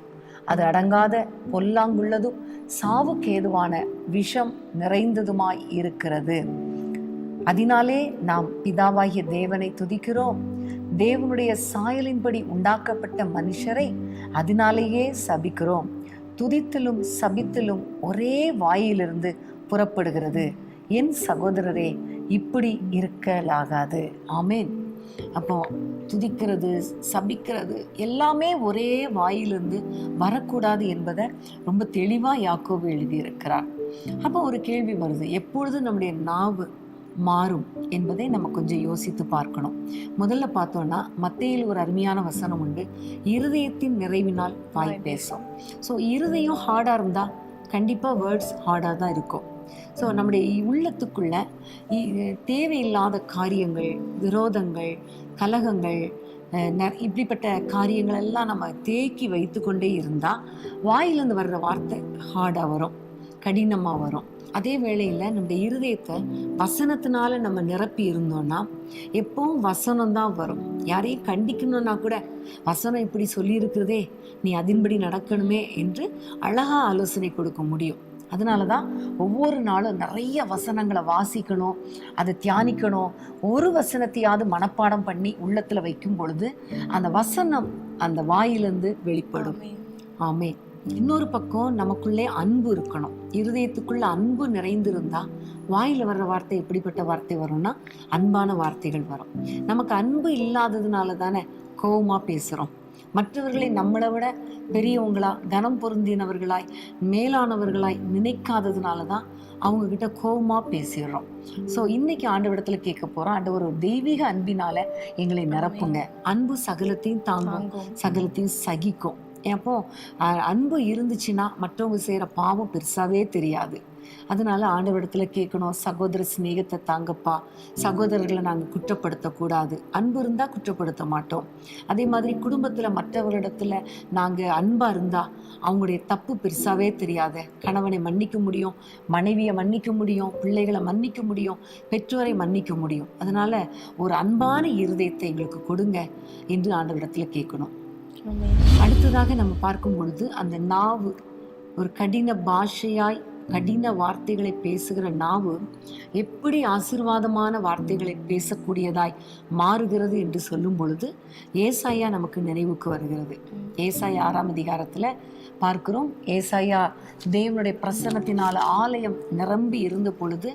அது அடங்காத பொல்லாங்குள்ளதும் சாவுக்கேதுவான விஷம் நிறைந்ததுமாய் இருக்கிறது. அதனாலே நாம் பிதாவாகிய தேவனை துதிக்கிறோம். தேவனுடைய சாயலின்படி உண்டாக்கப்பட்ட மனுஷரை அதனாலேயே சபிக்கிறோம். துதித்திலும் சபித்திலும் ஒரே வாயிலிருந்து புறப்படுகிறது. என் சகோதரரே, இப்படி இருக்கலாகாது. ஆமேன். அப்போ துதிக்கிறது, சபிக்கிறது எல்லாமே ஒரே வாயிலிருந்து வரக்கூடாது என்பதை ரொம்ப தெளிவாக யாக்கோபு எழுதியிருக்கிறார். அப்போ ஒரு கேள்வி வருது, எப்பொழுது நம்முடைய நாவு மாறும் என்பதை நம்ம கொஞ்சம் யோசித்து பார்க்கணும். முதல்ல பார்த்தோம்னா மத்தேயில் ஒரு அருமையான வசனம் உண்டு, இருதயத்தின் நிறைவினால் வாய் பேசும். ஸோ இருதயம் ஹார்டாக இருந்தால் கண்டிப்பாக வேர்ட்ஸ் ஹார்டாக தான் இருக்கும். ஸோ நம்முடைய உள்ளத்துக்குள்ள தேவையில்லாத காரியங்கள், விரோதங்கள், கலகங்கள், இப்படிப்பட்ட காரியங்கள் எல்லாம் நம்ம தேக்கி வைத்து கொண்டே இருந்தால் வாயிலிருந்து வர்ற வார்த்தை ஹார்டாக வரும், கடினமாக வரும். அதே வேளையில் நம்முடைய இருதயத்தை வசனத்தினால நம்ம நிரப்பி இருந்தோம்னா எப்பவும் வசனம் தான் வரும். யாரையும் கண்டிக்கணும்னா கூட வசனம் இப்படி சொல்லியிருக்கிறதே, நீ அதன்படி நடக்கணுமே என்று அழகா ஆலோசனை கொடுக்க முடியும். அதனால தான் ஒவ்வொரு நாளும் நிறைய வசனங்களை வாசிக்கணும், அதை தியானிக்கணும். ஒரு வசனத்தையாவது மனப்பாடம் பண்ணி உள்ளத்தில் வைக்கும் பொழுது அந்த வசனம் அந்த வாயிலிருந்து வெளிப்படும். ஆமே. இன்னொரு பக்கம் நமக்குள்ளே அன்பு இருக்கணும். இருதயத்துக்குள்ள அன்பு நிறைந்திருந்தா வாயில வர்ற வார்த்தை எப்படிப்பட்ட வார்த்தை வரும்னா அன்பான வார்த்தைகள் வரும். நமக்கு அன்பு இல்லாததுனால தானே கோவமா பேசுறோம். மற்றவர்களை நம்மளை விட பெரியவங்களா, கனம் பொருந்தினவர்களாய், மேலானவர்களாய் நினைக்காததுனால தான் அவங்க கிட்ட கோவமா பேசிடுறோம். ஸோ இன்னைக்கு ஆண்டவரிடத்துல கேட்க போறோம், ஆண்டவர் ஒரு தெய்வீக அன்பினால எங்களை நிரப்புங்க. அன்பு சகலத்தையும் தாங்கும், சகலத்தையும் சகிக்கும். அப்போ அன்பு இருந்துச்சுன்னா மற்றவங்க செய்கிற பாவம் பெருசாவே தெரியாது. அதனால ஆண்டவரிடத்துல கேட்கணும், சகோதர சிநேகத்தை தாங்கப்பா, சகோதரர்களை நாங்கள் குற்றப்படுத்தக்கூடாது. அன்பு இருந்தால் குற்றப்படுத்த மாட்டோம். அதே மாதிரி குடும்பத்தில் மற்றவர்களிடத்துல நாங்கள் அன்பாக இருந்தால் அவங்களுடைய தப்பு பெருசாவே தெரியாது. கணவனை மன்னிக்க முடியும், மனைவியை மன்னிக்க முடியும், பிள்ளைகளை மன்னிக்க முடியும், பெற்றோரை மன்னிக்க முடியும். அதனால ஒரு அன்பான இருதயத்தை எங்களுக்கு கொடுங்க என்று ஆண்டவரிடத்துல கேட்கணும். அடுத்ததாக நம்ம பார்க்கும் பொழுது அந்த நாவு ஒரு கடின பாஷையாய், கடின வார்த்தைகளை பேசுகிற நாவு எப்படி ஆசீர்வாதமான வார்த்தைகளை பேசக்கூடியதாய் மாறுகிறது என்று சொல்லும் பொழுது ஏசாயா நமக்கு நினைவுக்கு வருகிறது. ஏசாயா 6ஆம் அதிகாரத்தில் பார்க்கிறோம். ஏசாயா தேவனுடைய பிரசன்னத்தினால ஆலயம் நிரம்பி இருந்த பொழுது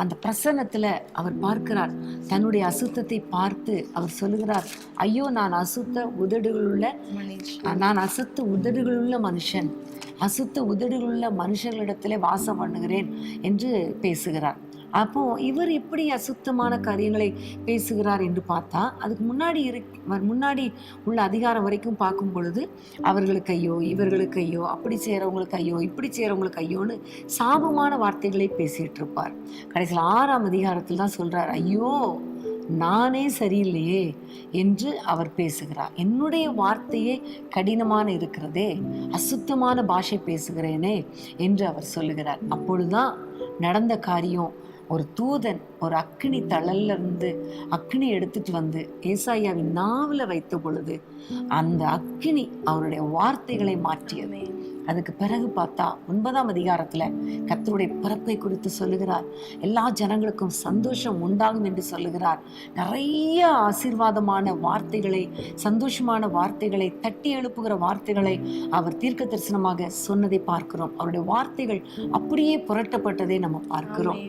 அந்த பிரசன்னத்தில் அவர் பார்க்கிறார், தன்னுடைய அசுத்தத்தை பார்த்து அவர் சொல்லுகிறார், ஐயோ நான் அசுத்த உதடுகளுள்ள மனுஷன், அசுத்த உதடுகளுள்ள மனுஷர்களிடத்திலே வாசம் பண்ணுகிறேன் என்று பேசுகிறார். அப்போ இவர் எப்படி அசுத்தமான காரியங்களை பேசுகிறார் என்று பார்த்தா அதுக்கு முன்னாடி உள்ள அதிகாரம் வரைக்கும் பார்க்கும் பொழுது அவர்களுக்கு ஐயோ, இவர்களுக்கு ஐயோ, அப்படி செய்கிறவங்களுக்கு ஐயோ, இப்படி செய்கிறவங்களுக்கு ஐயோன்னு சாபமான வார்த்தைகளை பேசிட்டு இருப்பார். கடைசியில் 6ஆம் அதிகாரத்தில் தான் சொல்றார், ஐயோ நானே சரியில்லையே என்று அவர் பேசுகிறார். என்னுடைய வார்த்தையே கடினமான இருக்கிறதே, அசுத்தமான பாஷை பேசுகிறேனே என்று அவர் சொல்லுகிறார். அப்பொழுதுதான் நடந்த காரியம், ஒரு தூதன் ஒரு அக்கினி தழல்ல இருந்து அக்கினி எடுத்துட்டு வந்து ஏசாயாவின் நாவில் வைத்த பொழுது அந்த அக்கினி அவருடைய வார்த்தைகளை மாற்றியது. அதுக்கு பிறகு பார்த்தா 9ஆம் அதிகாரத்துல கர்த்தருடைய பிறப்பை குறித்து சொல்லுகிறார். எல்லா ஜனங்களுக்கும் சந்தோஷம் உண்டாகும் என்று சொல்லுகிறார். நிறைய ஆசீர்வாதமான வார்த்தைகளை, சந்தோஷமான வார்த்தைகளை, தட்டி எழுப்புகிற வார்த்தைகளை அவர் தீர்க்க தரிசனமாக சொன்னதை பார்க்கிறோம். அவருடைய வார்த்தைகள் அப்படியே புரட்டப்பட்டதை நம்ம பார்க்கிறோம்.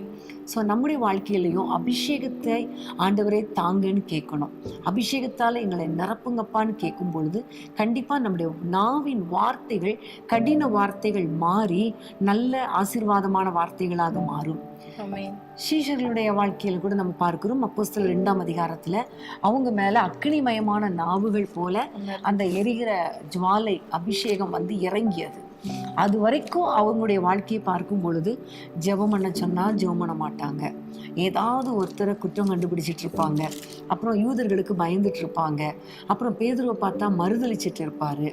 ஸோ நம்முடைய வாழ்க்கையிலையும் அபிஷேகத்தை ஆண்டவரே தாங்கன்னு கேட்கணும். அபிஷேகத்தால் எங்களை நிரப்புங்கப்பான்னு கேட்கும் பொழுது கண்டிப்பாக நம்முடைய நாவின் வார்த்தைகள், கடின வார்த்தைகள் மாறி நல்ல ஆசீர்வாதமான வார்த்தைகளாக மாறும். சீஷர்களுடைய வாழ்க்கையில் கூட நம்ம பார்க்கிறோம். அப்போஸ்தலர் 2ஆம் அதிகாரத்துல அவங்க மேல அக்கினிமயமான நாவுகள் போல அந்த எரிகிற ஜுவாலை அபிஷேகம் வந்து இறங்கியது. அது வரைக்கும் அவங்களுடைய வாழ்க்கையை பார்க்கும் பொழுது ஜெபம் பண்ண சொன்னால் ஜெபம் பண்ண மாட்டாங்க, ஏதாவது ஒருத்தரை குற்றம் கண்டுபிடிச்சிட்டு இருப்பாங்க, அப்புறம் யூதர்களுக்கு பயந்துட்டு இருப்பாங்க, அப்புறம் பேதுருவை பார்த்தா மறுதளிச்சிட்டு இருப்பாரு,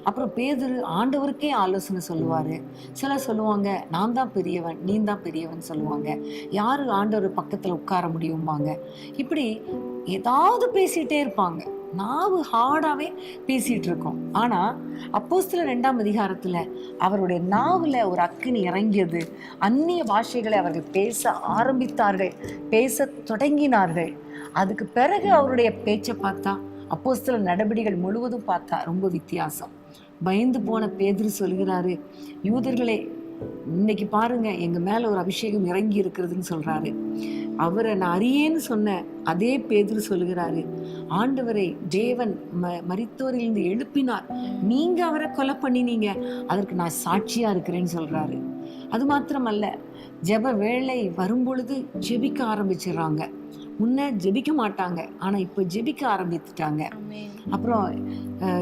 அப்புறம் பேதுரு ஆண்டவருக்கே ஆலோசனை சொல்லுவார். சிலர் சொல்லுவாங்க நான் தான் பெரியவன் நீ தான் பெரியவன் சொல்லுவாங்க, யாரு ஆண்டவர் பக்கத்தில் உட்கார முடியுமாங்க. இப்படி ஏதாவது பேசிகிட்டே இருப்பாங்க, நாவு ஹார்டாகவே பேசிகிட்டு இருக்கோம். ஆனால் அப்போஸ்தலர் 2ஆம் அதிகாரத்தில் அவருடைய நாவில் ஒரு அக்கினி இறங்கியது. அந்நிய பாஷைகளை அவர்கள் பேச ஆரம்பித்தார்கள், பேச தொடங்கினார்கள். அதுக்கு பிறகு அவருடைய பேச்சை பார்த்தா, அப்போஸ்தலர் நடவடிக்கைகள் முழுவதும் பார்த்தா ரொம்ப வித்தியாசம். பயந்து போன பேதுரு சொல்கிறாரு, யூதர்களே இன்னைக்கு பாருங்க எங்க மேல ஒரு அபிஷேகம் இறங்கி இருக்கிறதுன்னு சொல்றாரு. அவரை நான் அறியேன்னு சொன்ன அதே பேதுரு சொல்லுகிறாரு, ஆண்டவரை தேவன் மரித்தோரிலிருந்து எழுப்பினார், நீங்க அவரை கொலை பண்ணினீங்க, அதற்கு நான் சாட்சியா இருக்கிறேன்னு சொல்றாரு. அது மாத்திரமல்ல, ஜெப வேளை வரும்பொழுது ஜெபிக்க ஆரம்பிச்சிடுறாங்க. முன்ன ஜெபிக்க மாட்டாங்க, ஆனா இப்போ ஜெபிக்க ஆரம்பித்துட்டாங்க. அப்புறம்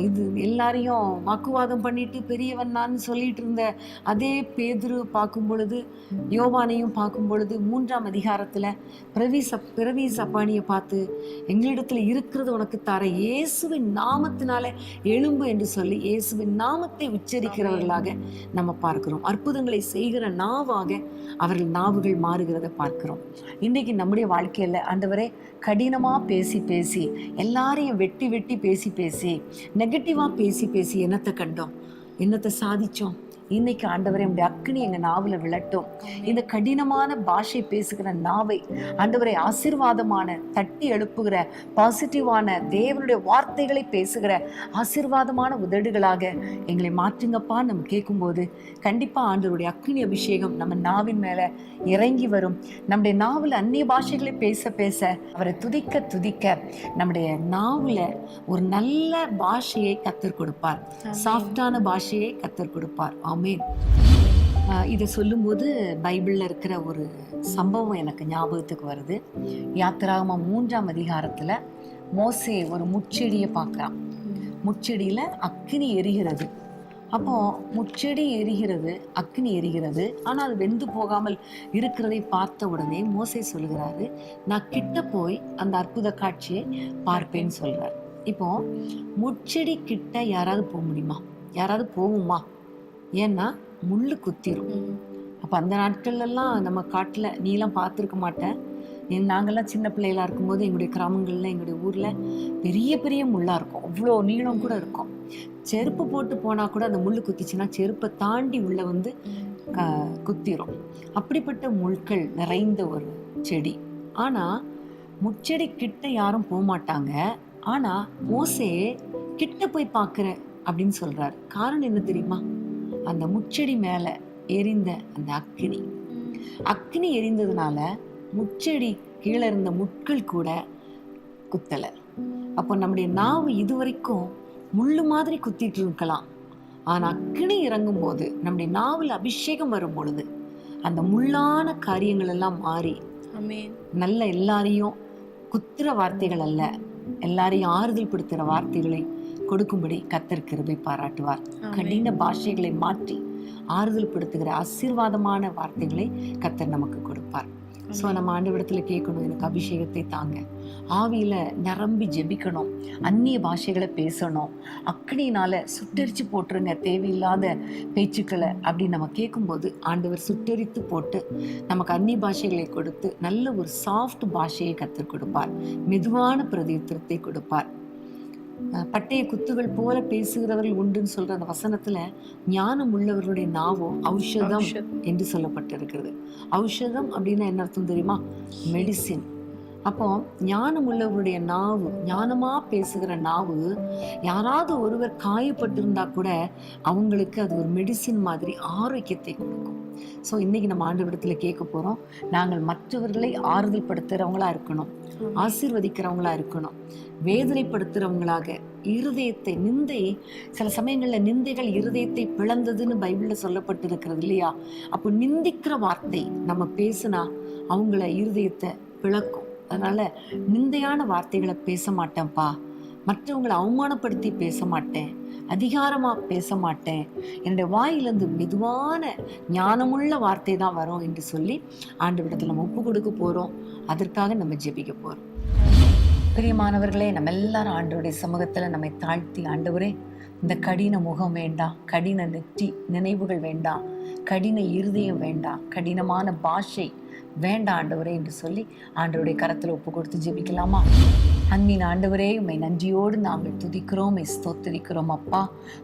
இது எல்லாரையும் வாக்குவாதம் பண்ணிட்டு பெரியவன் நான் சொல்லிட்டு இருந்த அதே பேதுரு பார்க்கும் பொழுது, யோவானையும் பார்க்கும் பொழுது 3ஆம் அதிகாரத்துல பிரவி சப்பானியை பார்த்து, எங்களிடத்துல இருக்கிறது உனக்கு தர, இயேசுவின் நாமத்தினால எழும்பு என்று சொல்லி இயேசுவின் நாமத்தை உச்சரிக்கிறவர்களாக நம்ம பார்க்கிறோம். அற்புதங்களை செய்கிற நாவாக அவர்கள் நாவுகள் மாறுகிறத பார்க்கிறோம். இன்னைக்கு நம்முடைய வாழ்க்கையில ஆண்டவரே கடினமா பேசி பேசி, எல்லாரையும் வெட்டி வெட்டி பேசி பேசி, நெகட்டிவா பேசி பேசி என்னத்தை கண்டோம், என்னத்தை சாதிச்சோம்? இன்னைக்கு ஆண்டவரே உடைய அக்கினி எங்க நாவுல விழட்டும். இந்த கடினமான பாஷை பேசுகிற நாவை ஆண்டவரை ஆசீர்வாதமான, தட்டி எழுப்புகிற, பாசிட்டிவான தேவனுடைய வார்த்தைகளை பேசுகிற ஆசீர்வாதமான உதடுகளாக எங்களை மாற்றுங்கப்பா. நம்ம கேட்கும்போது கண்டிப்பா ஆண்டவருடைய அக்கினி அபிஷேகம் நம்ம நாவின் மேல இறங்கி வரும். நம்முடைய நாவில் அந்நிய பாஷைகளை பேச பேச, அவரை துதிக்க துதிக்க நம்முடைய நாவுல ஒரு நல்ல பாஷையை கத்தர் கொடுப்பார், சாஃப்டான பாஷையை கத்தர் கொடுப்பார். ஆமென். இதை சொல்லும்போது பைபிளில் இருக்கிற ஒரு சம்பவம் எனக்கு ஞாபகத்துக்கு வருது. யாத்திராகமம் 3ஆம் அதிகாரத்தில் மோசே ஒரு முட்செடியை பார்க்குறான். முட்செடியில் அக்கினி எரிகிறது. அப்போ முட்செடி எரிகிறது, அக்கினி எரிகிறது, ஆனால் அது வெந்து போகாமல் இருக்கிறதை பார்த்த உடனே மோசே சொல்கிறாரு, நான் கிட்ட போய் அந்த அற்புத காட்சியை பார்ப்பேன்னு சொல்றார். இப்போ முட்செடி கிட்ட யாராவது போக முடியுமா? யாராவது போகுமா? ஏன்னா முள்ளு குத்திரும். அப்போ அந்த நாட்கள்லாம் நம்ம காட்டில் நீலாம் பார்த்துருக்க மாட்டேன். நாங்கள்லாம் சின்ன பிள்ளைகளாக இருக்கும்போது எங்களுடைய கிராமங்களில், எங்களுடைய ஊரில் பெரிய பெரிய முள்ளாக இருக்கும், அவ்வளோ நீளம் கூட இருக்கும். செருப்பு போட்டு போனால் கூட அந்த முள் குத்திச்சுன்னா செருப்பை தாண்டி உள்ள வந்து குத்திரும். அப்படிப்பட்ட முள்கள் நிறைந்த ஒரு செடி. ஆனால் முச்செடி கிட்ட யாரும் போக மாட்டாங்க. ஆனால் மோசே கிட்ட போய் பார்க்குற அப்படின்னு சொல்கிறார். காரணம் என்ன தெரியுமா? அந்த முச்செடி மேலே எரிந்த அந்த அக்கினி எரிந்ததுனால முச்செடி கீழே இருந்த முட்கள் கூட குத்தலை. அப்போ நம்முடைய நாவு இதுவரைக்கும் முள்ளு மாதிரி குத்திட்டு இருக்கலாம். ஆனால் அக்கினி இறங்கும் போது, நம்முடைய நாவில் அபிஷேகம் வரும் பொழுது, அந்த முள்ளான காரியங்கள் எல்லாம் மாறி நல்ல எல்லாரையும் குத்துற வார்த்தைகள் அல்ல, எல்லாரையும் ஆறுதல் படுத்துகிற வார்த்தைகளை கொடுக்கும்படி கர்த்தர் கிருபை பாராட்டுவார். கடின பாஷைகளை மாற்றி ஆறுதல் படுத்துகிற ஆசீர்வாதமான வார்த்தைகளை கர்த்தர் நமக்கு கொடுப்பார். ஸோ நம்ம ஆண்டவரிடத்துல கேட்கணும், எனக்கு அபிஷேகத்தை தாங்க, ஆவியில நிரம்பி ஜெபிக்கணும், அந்நிய பாஷைகளை பேசணும், அக்கினியினால சுட்டரிச்சு போட்டுருங்க தேவையில்லாத பேச்சுக்களை அப்படின்னு நம்ம கேட்கும்போது ஆண்டவர் சுட்டரித்து போட்டு நமக்கு அந்நிய பாஷைகளை கொடுத்து நல்ல ஒரு சாஃப்ட் பாஷையை கற்றுக் கொடுப்பார், மெதுவான பிரதியுத்தரத்தை கொடுப்பார். பட்டய குத்துகள் போல பேசுகிறவர்கள் உண்டுன்னு சொல்ற அந்த வசனத்துல ஞானம் உள்ளவர்களுடைய நாவோ ஔஷதம் என்று சொல்லப்பட்டிருக்கிறது. ஔஷதம் அப்படின்னா என்ன அர்த்தம் தெரியுமா? மெடிசின். அப்போ ஞானம் உள்ளவருடைய நாவு, ஞானமா பேசுகிற நாவு, யாராவது ஒருவர் காயப்பட்டிருந்தா கூட அவங்களுக்கு அது ஒரு மெடிசின் மாதிரி ஆரோக்கியத்தை கொடுக்கும். ஸோ இன்னைக்கு நம்ம ஆண்டவரிடத்துல கேட்க போறோம், நாங்கள் மற்றவர்களை ஆறுதல் படுத்துறவங்களா இருக்கணும், ஆசீர்வதிக்கிறவங்களா இருக்கணும், வேதனைப்படுத்துறவங்களாக. இருதயத்தை நிந்தை, சில சமயங்கள்ல நிந்தைகள் இருதயத்தை பிளந்ததுன்னு பைபிள்ல சொல்லப்பட்டிருக்கிறது இல்லையா? அப்போ நிந்திக்கிற வார்த்தை நம்ம பேசினா அவங்கள இருதயத்தை பிளக்கும். அதனால நிந்தையான வார்த்தைகளை பேச மாட்டேன்ப்பா, மற்றவங்களை அவமானப்படுத்தி பேச மாட்டேன், அதிகாரமாக பேச மாட்டேன், என்னுடைய வாயிலிருந்து மெதுவான ஞானமுள்ள வார்த்தை தான் வரும் என்று சொல்லி ஆண்டவரிடத்தில் நம்ம ஒப்பு கொடுக்க போகிறோம். அதற்காக நம்ம ஜெபிக்க போகிறோம். பிரியமானவர்களே, நம்ம எல்லாரும் ஆண்டவருடைய சமூகத்தில் நம்மை தாழ்த்தி, ஆண்டவரே இந்த கடின முகம் வேண்டாம், கடின நெற்றி நினைவுகள் வேண்டாம், கடின இருதயம் வேண்டாம், கடினமான பாஷை வேண்டாம் ஆண்டவரே என்று சொல்லி ஆண்டவருடைய கரத்தில் ஒப்பு கொடுத்து ஜெபிக்கலாமா? அன்பின் ஆண்டவரே, உம்மை நன்றியோடு நாங்கள் துதிக்கிறோம், ஸ்தோத்திரிக்கிறோம் அப்பா.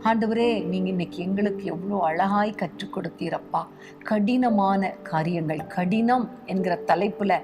ஆண்டவரே, நீங்கள் இன்னைக்கு எங்களுக்கு எவ்வளோ அழகாய் கற்றுக் கொடுத்தீரப்பா. கடினமான காரியங்கள், கடினம் என்கிற தலைப்பில்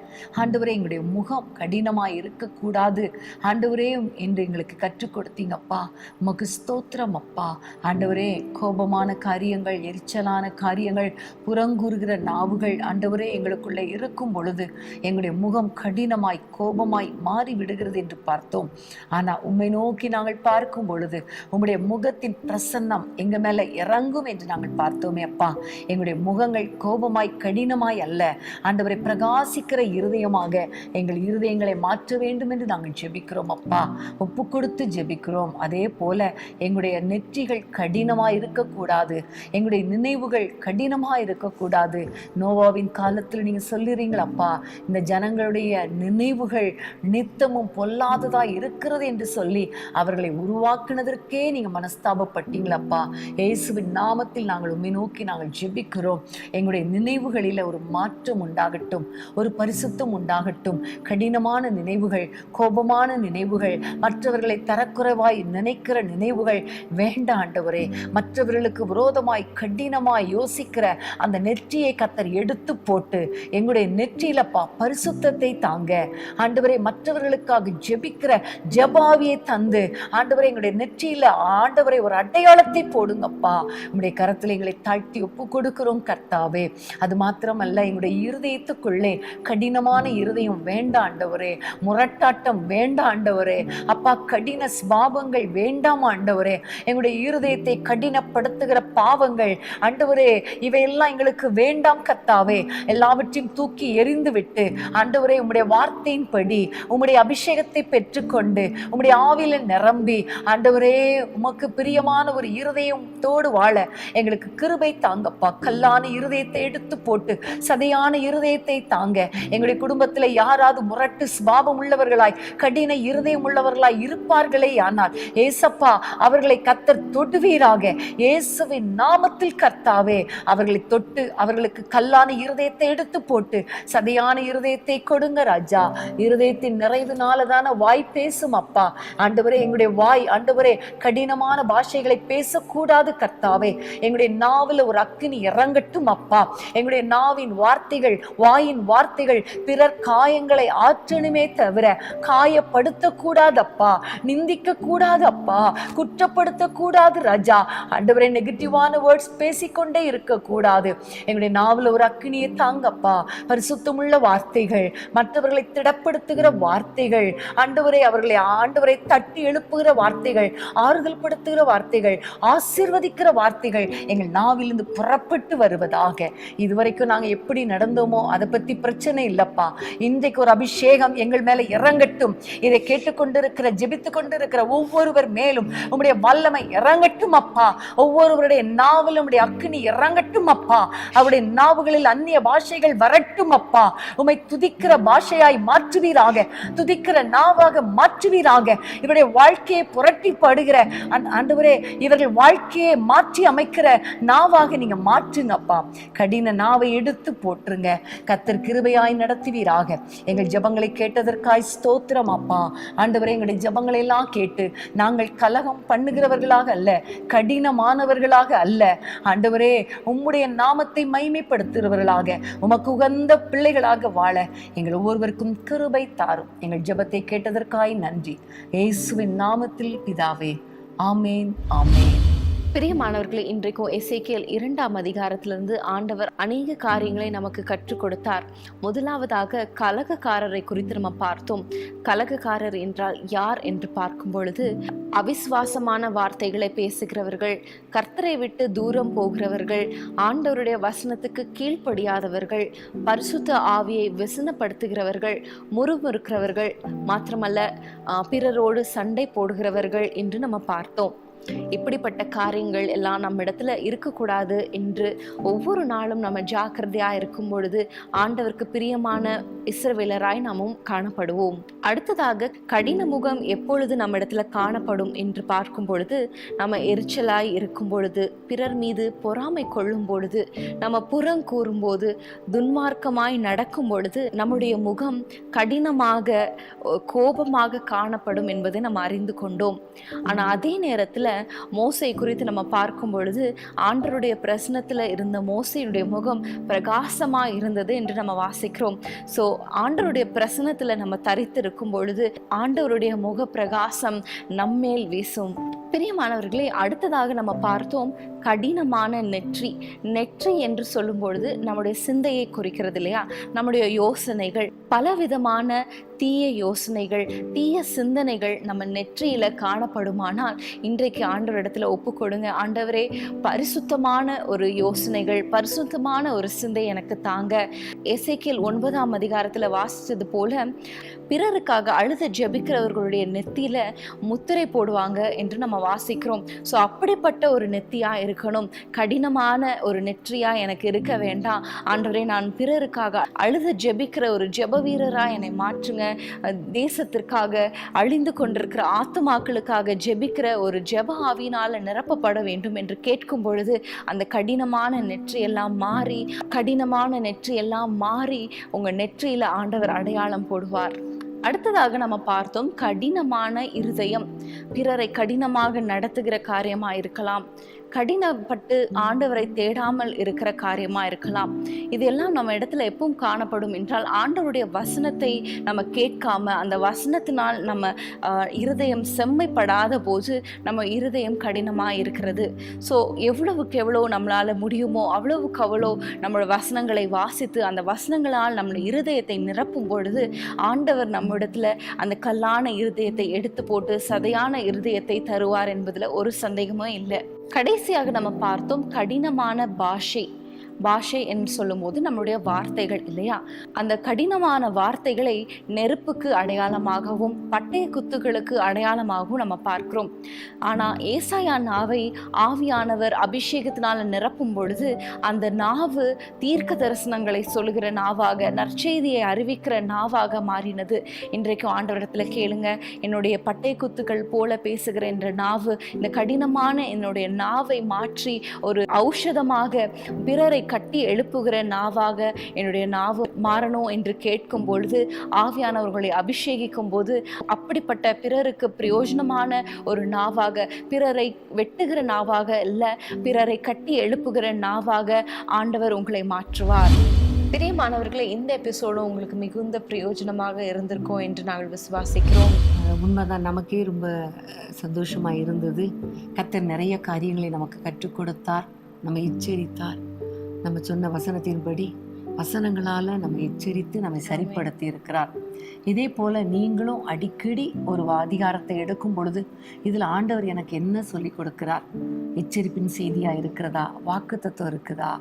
ஆண்டவரே எங்களுடைய முகம் கடினமாக இருக்கக்கூடாது ஆண்டவரே என்று எங்களுக்கு கற்றுக் கொடுத்தீங்கப்பா. உமக்கு ஸ்தோத்திரம் அப்பா. ஆண்டவரே, கோபமான காரியங்கள், எரிச்சலான காரியங்கள், புறங்கூறுகிற நாவுகள் ஆண்டவரே எங்களுக்குள்ளே இருக்கும் பொழுது எங்களுடைய முகம் கடினமாய் கோபமாய் மாறி விடுகிறது என்று பார்த்தோம். ஆனால் உம்மை நோக்கி நாங்கள் பார்க்கும் பொழுது உம்முடைய முகத்தின் பிரசன்னம் எங்க மேல இறங்கும் என்று நாங்கள் பார்த்தோமே அப்பா. எங்களுடைய முகங்கள் கோபமாய் கடினமாய் அல்ல ஆண்டவரை, பிரகாசிக்கிற இருதயமாக எங்கள் இருதயங்களை மாற்ற வேண்டும் என்று நாங்கள் ஜெபிக்கிறோம் அப்பா. ஒப்பு கொடுத்து ஜெபிக்கிறோம். அதே போல எங்களுடைய நெற்றிகள் கடினமாய் இருக்கக்கூடாது, எங்களுடைய நினைவுகள் கடினமாய் இருக்கக்கூடாது. நோவாவின் காலத்தில் நீங்க சொல்லிறீங்களப்பா, இந்த ஜனங்களுடைய நினைவுகள் நித்தமும் பொல்லாததா இருக்கிறது என்று சொல்லி அவர்களை உருவாக்குனதற்கே நீங்க மனஸ்தாபப்பட்டீங்களப்பா. இயேசுவின் நாமத்தில் நாங்கள் உம்மை நோக்கி நாங்கள் ஜெபிக்கிறோம். எங்களுடைய நினைவுகளில் ஒரு மாற்றம் உண்டாகட்டும், ஒரு பரிசுத்தம் உண்டாகட்டும். கடினமான நினைவுகள், கோபமான நினைவுகள், மற்றவர்களை தரக்குறைவாய் நினைக்கிற நினைவுகள் வேண்டாம் ஆண்டவரே. மற்றவர்களுக்கு விரோதமாய் கடினமாய் யோசிக்கிற அந்த நெற்றியை கர்த்தர் எடுத்து போட்டு எங்களுடைய நெற்றியிலப்பா பரிசுத்தத்தை தாங்க ஆண்டவரே. மற்றவர்களுக்காக ஜெபிக்கிற ஜெபாவியை தந்து ஆண்டவரே எங்களுடைய நெற்றியில ஆண்டவரை ஒரு அடையாளத்தை போடுங்கப்பா. உங்களுடைய கரத்தில் எங்களை தாழ்த்தி ஒப்பு கொடுக்கிறோம் கர்த்தாவே. அது மாத்திரமல்ல, எங்களுடைய இருதயத்துக்குள்ளே கடினமான இருதயம் வேண்டாம் ஆண்டவரே, முரட்டாட்டம் வேண்டாம் ஆண்டவரே அப்பா, கடின ஸ்பாவங்கள் வேண்டாம் ஆண்டவரே. எங்களுடைய இருதயத்தை கடினப்படுத்துகிற பாவங்கள் ஆண்டவரே இவையெல்லாம் எங்களுக்கு வேண்டாம் கர்த்தாவே. எல்லாவற்றையும் தூக்கி எறிந்து விட்டு ஆண்டவரே உம்முடைய வார்த்தையின்படி உம்முடைய அபிஷேகத்தை பெற்றுக்கொண்டு உம்முடைய ஆவியில நிரம்பி ஆண்டவரே உமக்கு பிரியமான ஒரு இருதயத்தோடு வாழ எங்களுக்கு கிருபை தாங்கப்பா. கல்லான இருதயத்தை எடுத்து போட்டு சதையான இருதயத்தை தாங்க. எங்களுடைய குடும்பத்தில் யாராவது முரட்டு சுபாவம் உள்ளவர்களாய் கடின இருதயம் உள்ளவர்களாய் இருப்பார்களே ஆனால் ஏசப்பா அவர்களை கர்த்தர் தொடுவீராக. இயேசுவின் நாமத்தில் கர்த்தாவே அவர்களை தொட்டு அவர்களுக்கு கல்லான இருதயத்தை எடுத்து போட்டு சதையான இருதயத்தை கொடுங்க ராஜா. இருதயத்தின் நிறைவுனாலதான வாய் பேசும் அப்பா. ஆண்டவரே எங்களுடைய வாய் ஆண்டவரே கடினமான பாஷைகளை பேசக்கூடாது கர்த்தாவே. எங்களுடைய நாவில் ஒரு அக்கினி இறங்கட்டும் அப்பா. எங்களுடைய நாவின் வார்த்தைகள், வாயின் வார்த்தைகள் பிறர் காயங்களை ஆற்றணுமே தவிர காயப்படுத்த கூடாதப்பா, நிந்திக்க கூடாது அப்பா, குற்றப்படுத்த கூடாது ராஜா. ஆண்டவரே நெகட்டிவான வேர்ட்ஸ் பேசிக்கொண்டே இருக்க கூடாது. எங்களுடைய நாவில் ஒரு அக்கினியை தாங்கப்பா. பரிசுத்தமுள்ள வார்த்தைகள், மற்றவர்களை திடப்படுத்துகிற வார்த்தைகள் ஆண்டவரை, அவர்களை ஆண்டவரை தட்டி எழுப்புகிற வார்த்தைகள், ஆறுதல் படுத்துகிற வார்த்தைகள், ஆசீர்வதிக்கிற வார்த்தைகள் எங்கள் நாவிலிருந்து புறப்பட்டு வருவதாக. இதுவரைக்கும் நாங்கள் எப்படி நடந்தோமோ அதை பத்தி பிரச்சனை இல்லப்பா. இன்றைக்கு ஒரு அபிஷேகம் எங்கள் மேல இறங்கட்டும். இதை கேட்டுக்கொண்டிருக்கிற ஜெபித்து கொண்டிருக்கிற ஒவ்வொருவர் மேலும் உம்முடைய வல்லமை இறங்கட்டும் அப்பா. ஒவ்வொருவருடைய நாவில் உம்முடைய அக்கினி இறங்கட்டும் அப்பா. அவருடைய நாவுகளில் அந்நிய பாஷைகள் வரட்டும் அப்பா. உம்மை துதிக்கிற பாஷையாய் மாற்றுவீராக, துதிக்கிற நாவாக மாற்றுவீராக. இவருடைய வாழ்க்கையை புரட்டி பாடுகிற ஆண்டவரே இவர்கள் வாழ்க்கையை மாற்றி அமைக்கிற நாவாக நீங்க மாற்றுங்கப்பா. கடின நாவை எடுத்து போட்டுருங்க. கர்த்தர் கிருபையாய் நடத்துவீராக. எங்கள் ஜெபங்களை கேட்டதற்காய் ஸ்தோத்திரம் அப்பா. ஆண்டவரே எங்களுடைய ஜெபங்களை எல்லாம் கேட்டு நாங்கள் கலகம் பண்ணுகிறவர்களாக அல்ல, கடினமானவர்களாக அல்ல ஆண்டவரே, உம்முடைய நாமத்தை மைமைப்படுத்துகிறவர்களாக, உமக்கு உகந்த பிள்ளைகளாக வாழ எங்கள் ஒவ்வொருவருக்கும் கிருபை தாரும். எங்கள் ஜெபத்தை கேட்டதற்காய் நன்றி. இயேசுவின் நாமத்தில் பிதாவே, ஆமேன் ஆமேன். பிரியமானவர்களே, இன்றைக்கும் எசேக்கியேல் 2ஆம் அதிகாரத்திலிருந்து ஆண்டவர் அநேக காரியங்களை நமக்கு கற்றுக் கொடுத்தார். முதலாவதாக கலகக்காரரை குறித்து நம்ம பார்த்தோம். கலகக்காரர் என்றால் யார் என்று பார்க்கும் பொழுது, அவிசுவாசமான வார்த்தைகளை பேசுகிறவர்கள், கர்த்தரை விட்டு தூரம் போகிறவர்கள், ஆண்டவருடைய வசனத்துக்கு கீழ்ப்படியாதவர்கள், பரிசுத்த ஆவியை விசனப்படுத்துகிறவர்கள், முறுமுறுக்கிறவர்கள், மாத்திரமல்ல பிறரோடு சண்டை போடுகிறவர்கள் என்று நம்ம பார்த்தோம். இப்படிப்பட்ட காரியங்கள் எல்லாம் நம்ம இடத்துல இருக்கக்கூடாது என்று ஒவ்வொரு நாளும் நம்ம ஜாக்கிரதையா இருக்கும் பொழுது ஆண்டவருக்கு பிரியமான இஸ்ரவேலராய் நாமும் காணப்படுவோம். அடுத்ததாக கடின முகம் எப்பொழுது நம்ம இடத்துல காணப்படும் என்று பார்க்கும் பொழுது, நம்ம எரிச்சலாய் இருக்கும் பொழுது, பிறர் மீது பொறாமை கொள்ளும் பொழுது, நம்ம புறம் கூறும் போது, துன்மார்க்கமாய் நடக்கும் பொழுது நம்முடைய முகம் கடினமாக கோபமாக காணப்படும் என்பதை நம்ம அறிந்து கொண்டோம். ஆனா அதே நேரத்துல மோசே குறித்து நம்ம பார்க்கும் பொழுது, ஆண்டவருடைய பிரசன்னத்துல இருந்த மோசேயுடைய முகம் பிரகாசமா இருந்தது என்று நம்ம வாசிக்கிறோம். சோ ஆண்டவருடைய பிரசன்னத்துல நம்ம தரித்து இருக்கும் பொழுது ஆண்டவருடைய முக பிரகாசம் நம்மேல் வீசும். பிரியமானவர்களே, அடுத்ததாக நம்ம பார்த்தோம் கடினமான நெற்றி. நெற்றி என்று சொல்லும் பொழுது நம்முடைய சிந்தையை குறிக்கிறது இல்லையா? நம்முடைய யோசனைகள், பலவிதமான தீய யோசனைகள், தீய சிந்தனைகள் நம்ம நெற்றியில காணப்படுமானால் இன்றைக்கு ஆண்டவர் இடத்துல ஒப்பு கொடுங்க. ஆண்டவரே, பரிசுத்தமான ஒரு யோசனைகள், பரிசுத்தமான ஒரு சிந்தை எனக்கு தாங்க. எசேக்கியேல் 9ஆம் அதிகாரத்துல வாசிச்சது போல பிறருக்காக அழுத ஜெபிக்கிறவர்களுடைய நெத்தியில முத்திரை போடுவாங்க என்று நம்ம வாசிக்கிறோம். ஸோ அப்படிப்பட்ட ஒரு நெத்தியா இருக்கணும். கடினமான ஒரு நெற்றியா எனக்கு இருக்க வேண்டாம். ஆண்டவரே, நான் பிறருக்காக அழுத ஜெபிக்கிற ஒரு ஜெப வீரரா என்னை மாற்றுங்க. தேசத்திற்காக, அழிந்து கொண்டிருக்கிற ஆத்துமாக்களுக்காக ஜெபிக்கிற ஒரு ஜெப ஆவியினால நிரப்பப்பட வேண்டும் என்று கேட்கும் பொழுது அந்த கடினமான நெற்றியெல்லாம் மாறி உங்க நெற்றியில ஆண்டவர் அடையாளம் போடுவார். அடுத்ததாக நம்ம பார்த்தோம் கடினமான இருதயம். பிறரை கடினமாக நடத்துகிற காரியமா இருக்கலாம், கடினப்பட்டு ஆண்டவரை தேடாமல் இருக்கிற காரியமா இருக்கலாம். இதெல்லாம் நம்ம இடத்துல எப்பவும் காணப்படும் என்றால், ஆண்டவருடைய வசனத்தை நம்ம கேட்காம, அந்த வசனத்தினால் நம்ம இருதயம் செம்மைப்படாத போது நம்ம இருதயம் கடினமாக இருக்கிறது. ஸோ எவ்வளவுக்கு எவ்வளோ நம்மளால முடியுமோ அவ்வளவுக்கு அவ்வளோ நம்மளோட வசனங்களை வாசித்து அந்த வசனங்களால் நம்மளோட இருதயத்தை நிரப்பும் பொழுது ஆண்டவர் நம்ம இடத்துல அந்த கல்லான இருதயத்தை எடுத்து போட்டு சதையான இருதயத்தை தருவார் என்பதுல ஒரு சந்தேகமும் இல்லை. கடைசியாக நம்ம பார்த்தோம் கடினமான பாஷை என்று சொல்லும் போது நம்மளுடைய வார்த்தைகள் இல்லையா? அந்த கடினமான வார்த்தைகளை நெருப்புக்கு அடையாளமாகவும் பட்டய குத்துகளுக்கு அடையாளமாகவும் நம்ம பார்க்கிறோம். ஆனா ஏசாயா நாவை ஆவியானவர் அபிஷேகத்தினால நிரப்பும் பொழுது அந்த நாவு தீர்க்க தரிசனங்களை சொல்லுகிற நாவாக, நற்செய்தியை அறிவிக்கிற நாவாக மாறினது. இன்றைக்கு ஆண்டவரிடத்துல கேளுங்க, என்னுடைய பட்டய குத்துக்கள் போல பேசுகிற என்ற நாவு, இந்த கடினமான என்னுடைய நாவை மாற்றி ஒரு ஔஷதமாக பிறரை கட்டி எழுப்புகிற நாவாக என்னுடைய நாவு மாறணும் என்று கேட்கும் பொழுது, ஆவியானவர்களை அபிஷேகிக்கும் போது அப்படிப்பட்ட பிறருக்கு பிரயோஜனமான ஒரு நாவாக, பிறரை வெட்டுகிற நாவாக இல்ல, பிறரை கட்டி எழுப்புகிற நாவாக ஆண்டவர் உங்களை மாற்றுவார். பிரியமானவர்களே, இந்த எபிசோடு உங்களுக்கு மிகுந்த பிரயோஜனமாக இருந்திருக்கும் என்று நாங்கள் விசுவாசிக்கிறோம். உண்மைதான், நமக்கே ரொம்ப சந்தோஷமாக இருந்தது. கர்த்தர் நிறைய காரியங்களை நமக்கு கற்றுக் கொடுத்தார், நம்ம எச்சரித்தார். நம்ம சொன்ன வசனத்தின்படி வசனங்களால் நம்ம எச்சரித்து நம்ம சரிப்படுத்தி இருக்கிறார். இதே போல் நீங்களும் அடிக்கடி ஒரு அதிகாரத்தை எடுக்கும் பொழுது இதில் ஆண்டவர் எனக்கு என்ன சொல்லி கொடுக்கிறார், எச்சரிப்பின் செய்தியாக இருக்கிறதா, வாக்குத்தத்தம் இருக்குதா,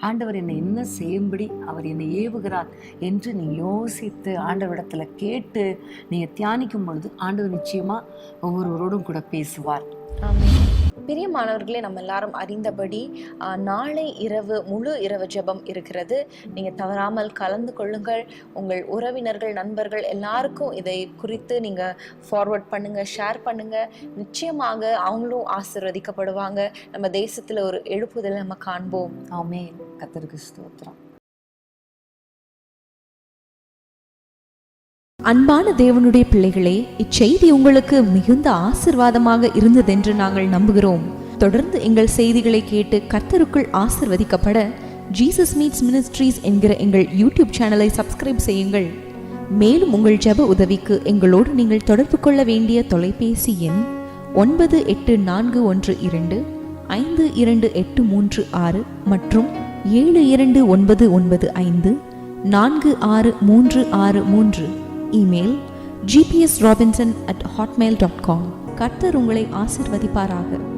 ஆண்டவர் என்னை என்ன செய்யும்படி அவர் என்னை ஏவுகிறார் என்று நீ யோசித்து ஆண்டவரிடத்தில் கேட்டு நீங்கள் தியானிக்கும் பொழுது ஆண்டவர் நிச்சயமாக ஒவ்வொருவரோடும் கூட பேசுவார். ஆமென். பிரியமானவர்களே, நம்ம எல்லாரும் அறிந்தபடி நாளை இரவு முழு இரவு ஜெபம் இருக்கிறது. நீங்கள் தவறாமல் கலந்து கொள்ளுங்கள். உங்கள் உறவினர்கள், நண்பர்கள் எல்லாருக்கும் இதை குறித்து நீங்கள் ஃபார்வர்ட் பண்ணுங்கள், ஷேர் பண்ணுங்கள். நிச்சயமாக அவங்களும் ஆசீர்வதிக்கப்படுவாங்க. நம்ம தேசத்தில் ஒரு எழுப்புதலை நம்ம காண்போம். ஆமென். கர்த்தருக்கு ஸ்தோத்திரம். அன்பான தேவனுடைய பிள்ளைகளே, இச்செய்தி உங்களுக்கு மிகுந்த ஆசீர்வாதமாக இருந்ததென்று நாங்கள் நம்புகிறோம். தொடர்ந்து எங்கள் செய்திகளை கேட்டு கர்த்தருக்குள் ஆசீர்வதிக்கப்பட ஜீசஸ் மீட்ஸ் மினிஸ்ட்ரீஸ் என்கிற எங்கள் யூடியூப் சேனலை சப்ஸ்கிரைப் செய்யுங்கள். மேலும் உங்கள் ஜெப உதவிக்கு எங்களோடு நீங்கள் தொடர்பு கொள்ள வேண்டிய தொலைபேசி எண் 9841255555 5286 மற்றும் 7299546363. Email gpsrobinson@hotmail.com. கர்த்தர் உங்களை ஆசிர்வதிப்பாராக.